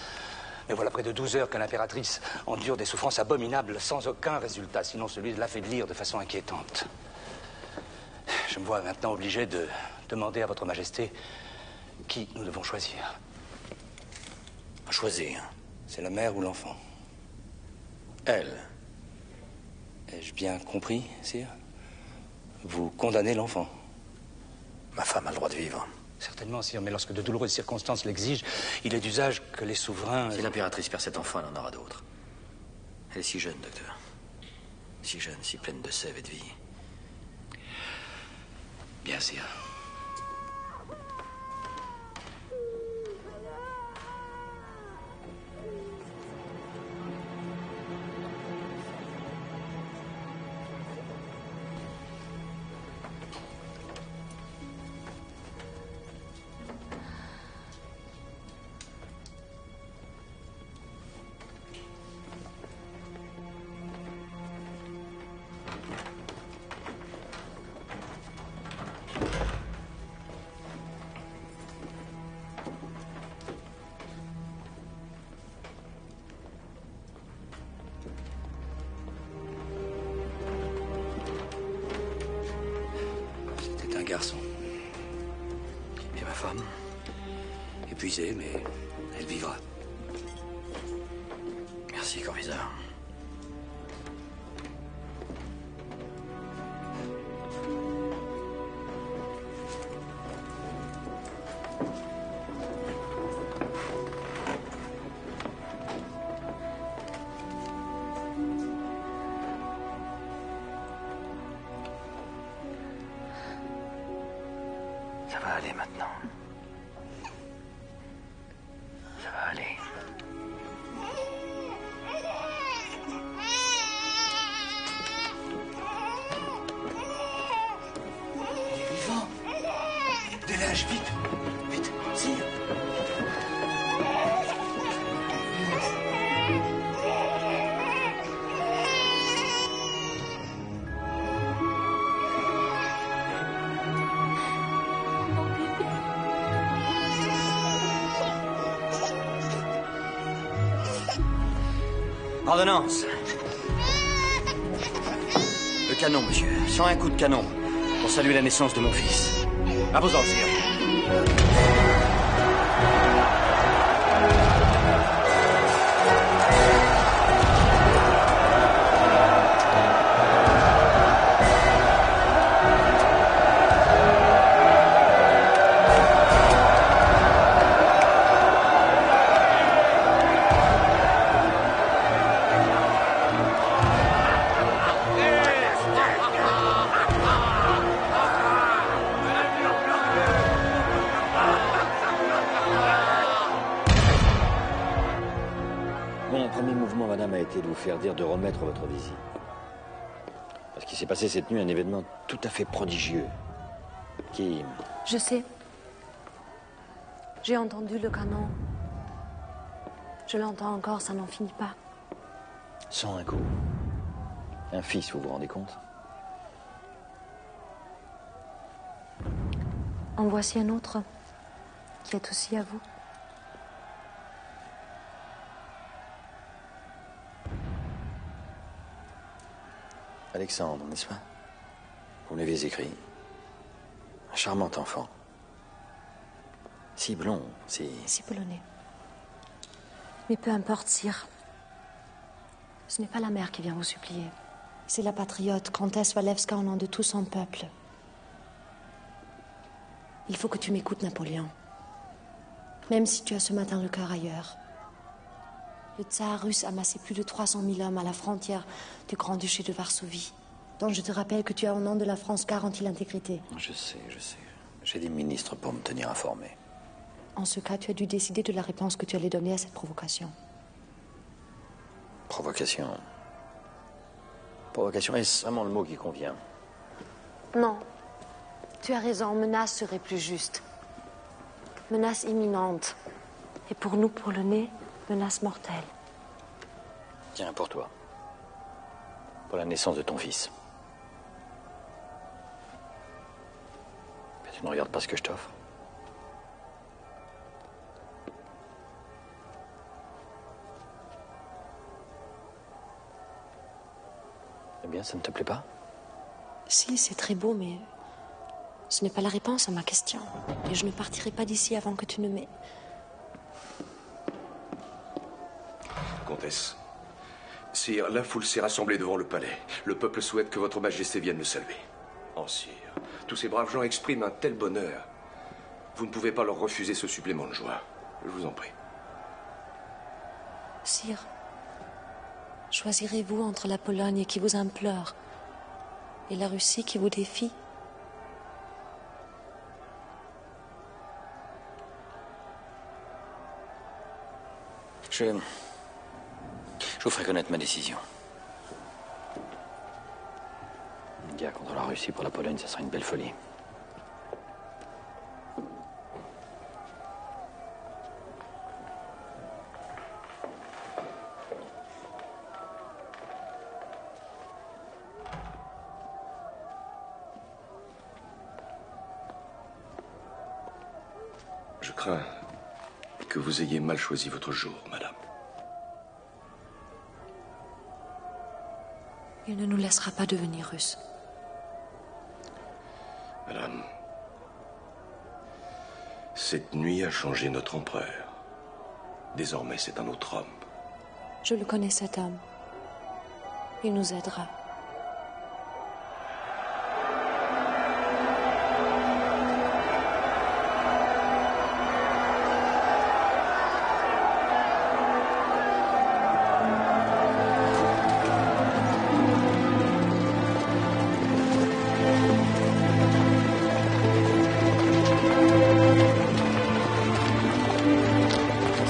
Speaker 18: Mais voilà près de 12 heures que l'impératrice endure des souffrances abominables sans aucun résultat, sinon celui de l'affaiblir de façon inquiétante. Je me vois maintenant obligé de demander à votre Majesté qui nous devons choisir.
Speaker 2: Choisir?
Speaker 18: C'est la mère ou l'enfant?
Speaker 2: Elle.
Speaker 18: Ai-je bien compris, sire? Vous condamnez l'enfant?
Speaker 2: Ma femme a le droit de vivre.
Speaker 18: Certainement, sire, mais lorsque de douloureuses circonstances l'exigent, il est d'usage que les souverains...
Speaker 2: Si l'impératrice perd cet enfant, elle en aura d'autres. Elle est si jeune, docteur. Si jeune, si pleine de sève et de vie.
Speaker 18: Bien, sire. Garçon. Et ma femme, épuisée, mais elle vivra.
Speaker 2: Merci, Corvézard. Ça va aller maintenant. Ça va aller.
Speaker 18: Il est vivant.
Speaker 21: cage, vite. Vite, sire.
Speaker 2: Ordonnance. Le canon, monsieur. 101 coups de canon pour saluer la naissance de mon fils. À vos ordres, sire. Mon premier mouvement, madame, a été de vous faire dire de remettre votre visite. Parce qu'il s'est passé cette nuit un événement tout à fait prodigieux. Qui...
Speaker 6: Je sais. J'ai entendu le canon. Je l'entends encore, ça n'en finit pas.
Speaker 2: 101 coups. Un fils, vous vous rendez compte?
Speaker 6: En voici un autre, qui est aussi à vous.
Speaker 2: Alexandre, n'est-ce pas? Vous m'avez écrit. Un charmant enfant. Si blond, si
Speaker 6: polonais. Mais peu importe, sire. Ce n'est pas la mère qui vient vous supplier. C'est la patriote, comtesse Walewska, au nom de tout son peuple. Il faut que tu m'écoutes, Napoléon. Même si tu as ce matin le cœur ailleurs. Le tsar russe a amassé plus de 300 000 hommes à la frontière du Grand-Duché de Varsovie, dont je te rappelle que tu as au nom de la France garanti l'intégrité.
Speaker 2: Je sais, je sais. J'ai des ministres pour me tenir informé.
Speaker 6: En ce cas, tu as dû décider de la réponse que tu allais donner à cette provocation.
Speaker 2: Provocation. Provocation, est-ce vraiment le mot qui convient?
Speaker 6: Non. Tu as raison, menace serait plus juste. Menace imminente. Et pour nous, Polonais, menace mortelle.
Speaker 2: Tiens, pour toi. Pour la naissance de ton fils. Mais tu ne regardes pas ce que je t'offre. Eh bien, ça ne te plaît pas?
Speaker 6: Si, c'est très beau, mais ce n'est pas la réponse à ma question. Et je ne partirai pas d'ici avant que tu ne m'aies...
Speaker 7: Comtesse, sire, la foule s'est rassemblée devant le palais. Le peuple souhaite que votre majesté vienne le saluer. Oh, sire, tous ces braves gens expriment un tel bonheur. Vous ne pouvez pas leur refuser ce supplément de joie. Je vous en prie.
Speaker 6: Sire, choisirez-vous entre la Pologne qui vous implore et la Russie qui vous défie?
Speaker 2: Je vous ferai connaître ma décision. Une guerre contre la Russie pour la Pologne, ça sera une belle folie.
Speaker 7: Je crains que vous ayez mal choisi votre jour, madame.
Speaker 6: Il ne nous laissera pas devenir Russes.
Speaker 7: Madame, cette nuit a changé notre empereur. Désormais, c'est un autre homme.
Speaker 6: Je le connais, cet homme. Il nous aidera.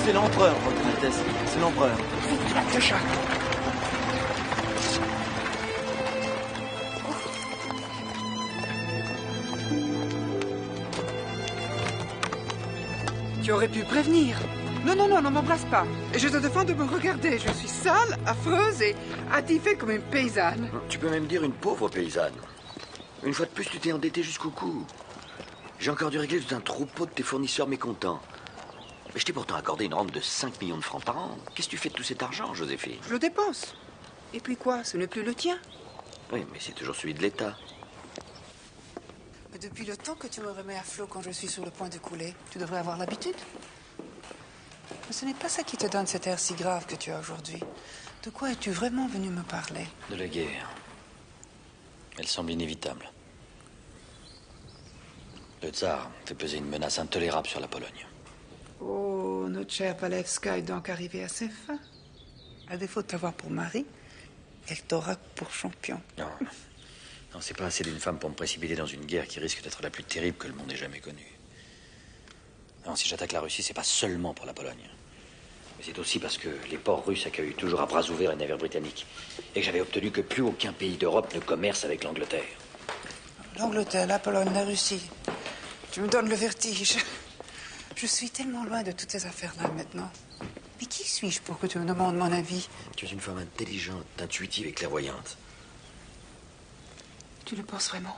Speaker 1: C'est l'empereur, Votre Altesse. C'est l'empereur.
Speaker 21: Déjà.
Speaker 9: Tu aurais pu prévenir. Non, non, non, ne m'embrasse pas. Je te défends de me regarder. Je suis sale, affreuse et attifée comme une paysanne.
Speaker 2: Tu peux même dire une pauvre paysanne. Une fois de plus, tu t'es endettée jusqu'au cou. J'ai encore dû régler tout un troupeau de tes fournisseurs mécontents. Mais je t'ai pourtant accordé une rente de 5 millions de francs par an. Qu'est-ce que tu fais de tout cet argent, Joséphine?
Speaker 9: Je le dépense. Et puis quoi? Ce n'est plus le tien.
Speaker 2: Oui, mais c'est toujours celui de l'État.
Speaker 9: Mais depuis le temps que tu me remets à flot quand je suis sur le point de couler, tu devrais avoir l'habitude. Mais ce n'est pas ça qui te donne cet air si grave que tu as aujourd'hui. De quoi es-tu vraiment venu me parler?
Speaker 2: De la guerre. Elle semble inévitable. Le tsar fait peser une menace intolérable sur la Pologne.
Speaker 9: Oh, notre chère Walewska est donc arrivée à ses fins. À défaut de t'avoir pour mari, elle t'aura pour champion.
Speaker 2: Non. Non, c'est pas assez d'une femme pour me précipiter dans une guerre qui risque d'être la plus terrible que le monde ait jamais connue. Non, si j'attaque la Russie, c'est pas seulement pour la Pologne. Mais c'est aussi parce que les ports russes accueillent toujours à bras ouverts les navires britanniques. Et que j'avais obtenu que plus aucun pays d'Europe ne commerce avec l'Angleterre.
Speaker 9: L'Angleterre, la Pologne, la Russie. Tu me donnes le vertige. Je suis tellement loin de toutes ces affaires-là maintenant. Mais qui suis-je pour que tu me demandes mon avis?
Speaker 2: Tu es une femme intelligente, intuitive et clairvoyante.
Speaker 9: Tu le penses vraiment?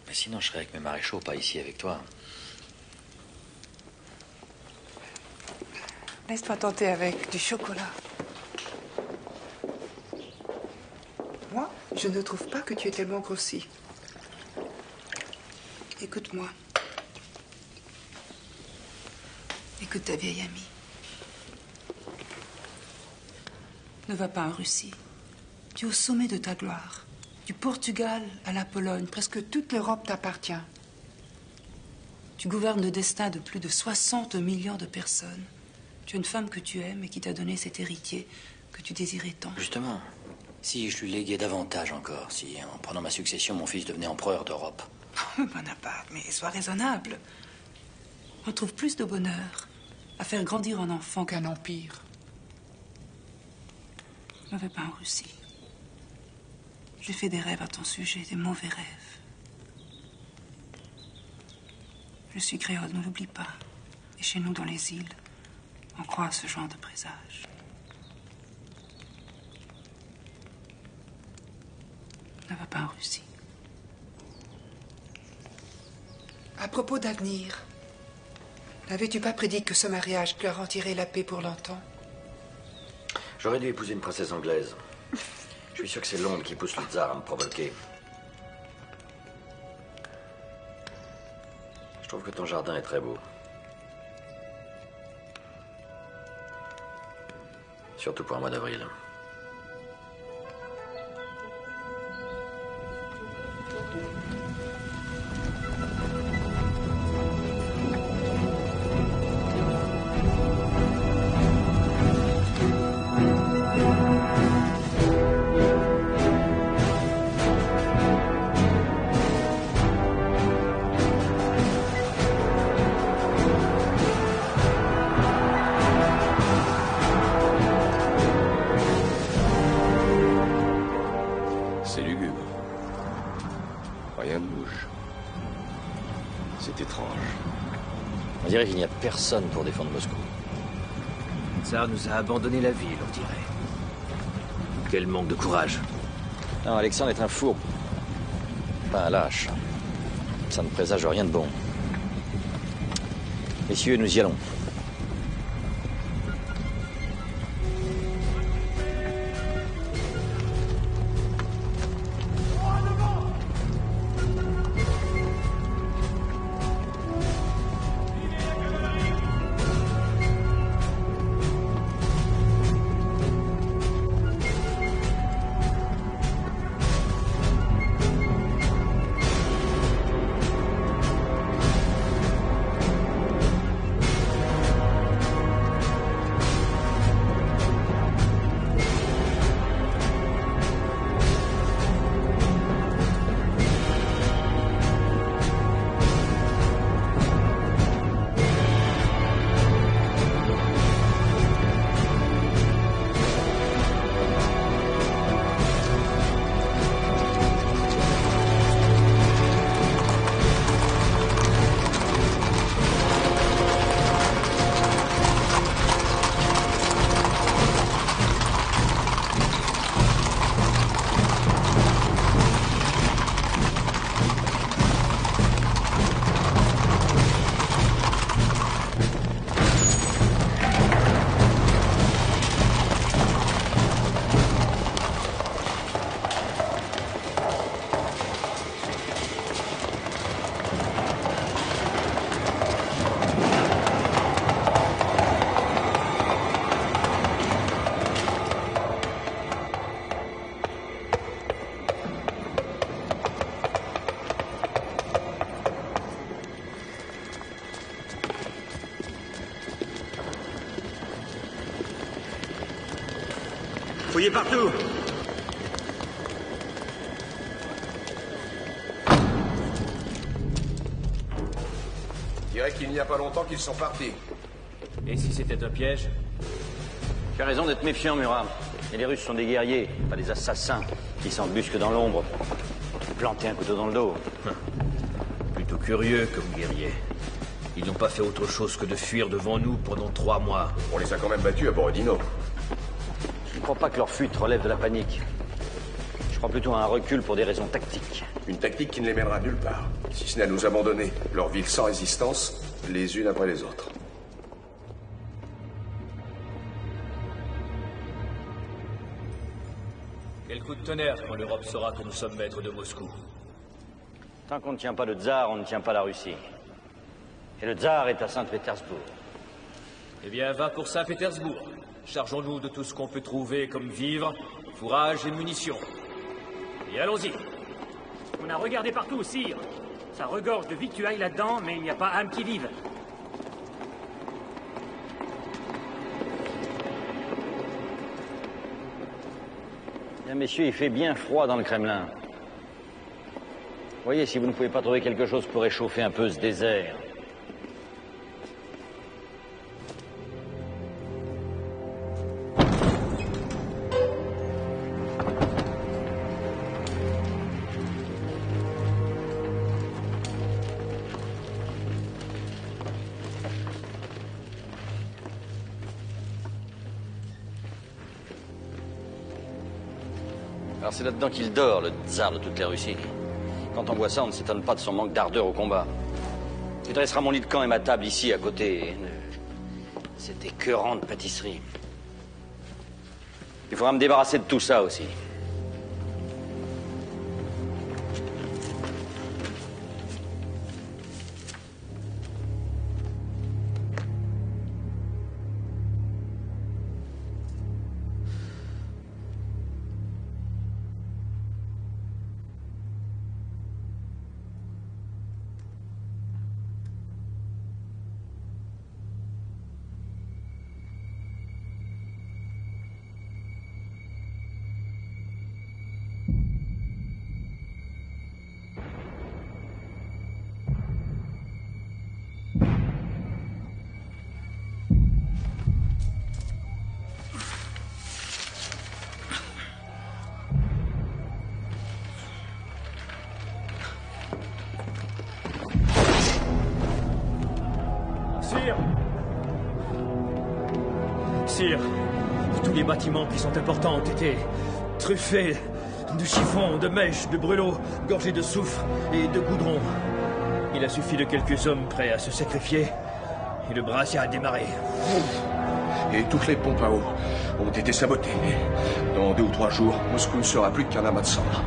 Speaker 2: Mais sinon, je serais avec mes maréchaux, pas ici avec toi.
Speaker 9: Laisse-toi tenter avec du chocolat. Moi, je ne trouve pas que tu es tellement grossi. Écoute-moi. Écoute ta vieille amie. Ne va pas en Russie. Tu es au sommet de ta gloire. Du Portugal à la Pologne, presque toute l'Europe t'appartient. Tu gouvernes le destin de plus de 60 millions de personnes. Tu es une femme que tu aimes et qui t'a donné cet héritier que tu désirais tant.
Speaker 2: Justement, si je lui léguais davantage encore, si en prenant ma succession, mon fils devenait empereur d'Europe.
Speaker 9: Bonaparte, mais sois raisonnable. On trouve plus de bonheur à faire grandir un enfant qu'un empire. Ne vais pas en Russie. J'ai fait des rêves à ton sujet, des mauvais rêves. Je suis créole, ne l'oublie pas. Et chez nous, dans les îles, on croit à ce genre de présage. Ne va pas en Russie. À propos d'avenir, n'avais-tu pas prédit que ce mariage garantirait la paix pour longtemps?
Speaker 2: J'aurais dû épouser une princesse anglaise. Je suis sûr que c'est Londres qui pousse le tsar à me provoquer. Je trouve que ton jardin est très beau. Surtout pour un mois d'avril.
Speaker 7: C'est lugubre. Rien ne bouge. C'est étrange.
Speaker 2: On dirait qu'il n'y a personne pour défendre Moscou.
Speaker 5: Le tsar nous a abandonné la ville, on dirait. Quel manque de courage.
Speaker 2: Non, Alexandre est un fourbe. Pas un lâche. Ça ne présage rien de bon. Messieurs, nous y allons.
Speaker 5: Fouillez partout.
Speaker 7: Je dirais qu'il n'y a pas longtemps qu'ils sont partis.
Speaker 5: Et si c'était un piège?
Speaker 19: Tu as raison d'être méfiant, Murat. Et les Russes sont des guerriers, pas des assassins qui s'embusquent dans l'ombre pour te planter un couteau dans le dos.
Speaker 5: Plutôt curieux comme guerriers. Ils n'ont pas fait autre chose que de fuir devant nous pendant 3 mois.
Speaker 7: On les a quand même battus à Borodino.
Speaker 19: Je ne crois pas que leur fuite relève de la panique. Je crois plutôt à un recul pour des raisons tactiques.
Speaker 7: Une tactique qui ne les mènera nulle part, si ce n'est à nous abandonner, leur ville sans résistance, les unes après les autres.
Speaker 5: Quel coup de tonnerre quand l'Europe saura que nous sommes maîtres de Moscou.
Speaker 19: Tant qu'on ne tient pas le tsar, on ne tient pas la Russie. Et le tsar est à Saint-Pétersbourg.
Speaker 5: Eh bien, va pour Saint-Pétersbourg. Chargeons-nous de tout ce qu'on peut trouver comme vivres, fourrage et munitions. Et allons-y.
Speaker 4: On a regardé partout, sire. Ça regorge de victuailles là-dedans, mais il n'y a pas âme qui vive.
Speaker 19: Bien, messieurs, il fait bien froid dans le Kremlin. Voyez si vous ne pouvez pas trouver quelque chose pour réchauffer un peu ce désert. Alors c'est là-dedans qu'il dort, le tsar de toute la Russie. Quand on voit ça, on ne s'étonne pas de son manque d'ardeur au combat. Tu dresseras mon lit de camp et ma table ici, à côté de cette écœurante pâtisserie. Il faudra me débarrasser de tout ça aussi.
Speaker 4: Sire, tous les bâtiments qui sont importants ont été truffés de chiffons, de mèches, de brûlots, gorgés de soufre et de goudron. Il a suffi de quelques hommes prêts à se sacrifier et le brassière a démarré.
Speaker 7: Et toutes les pompes à eau ont été sabotées. Dans 2 ou 3 jours, Moscou ne sera plus qu'un amas de cendres.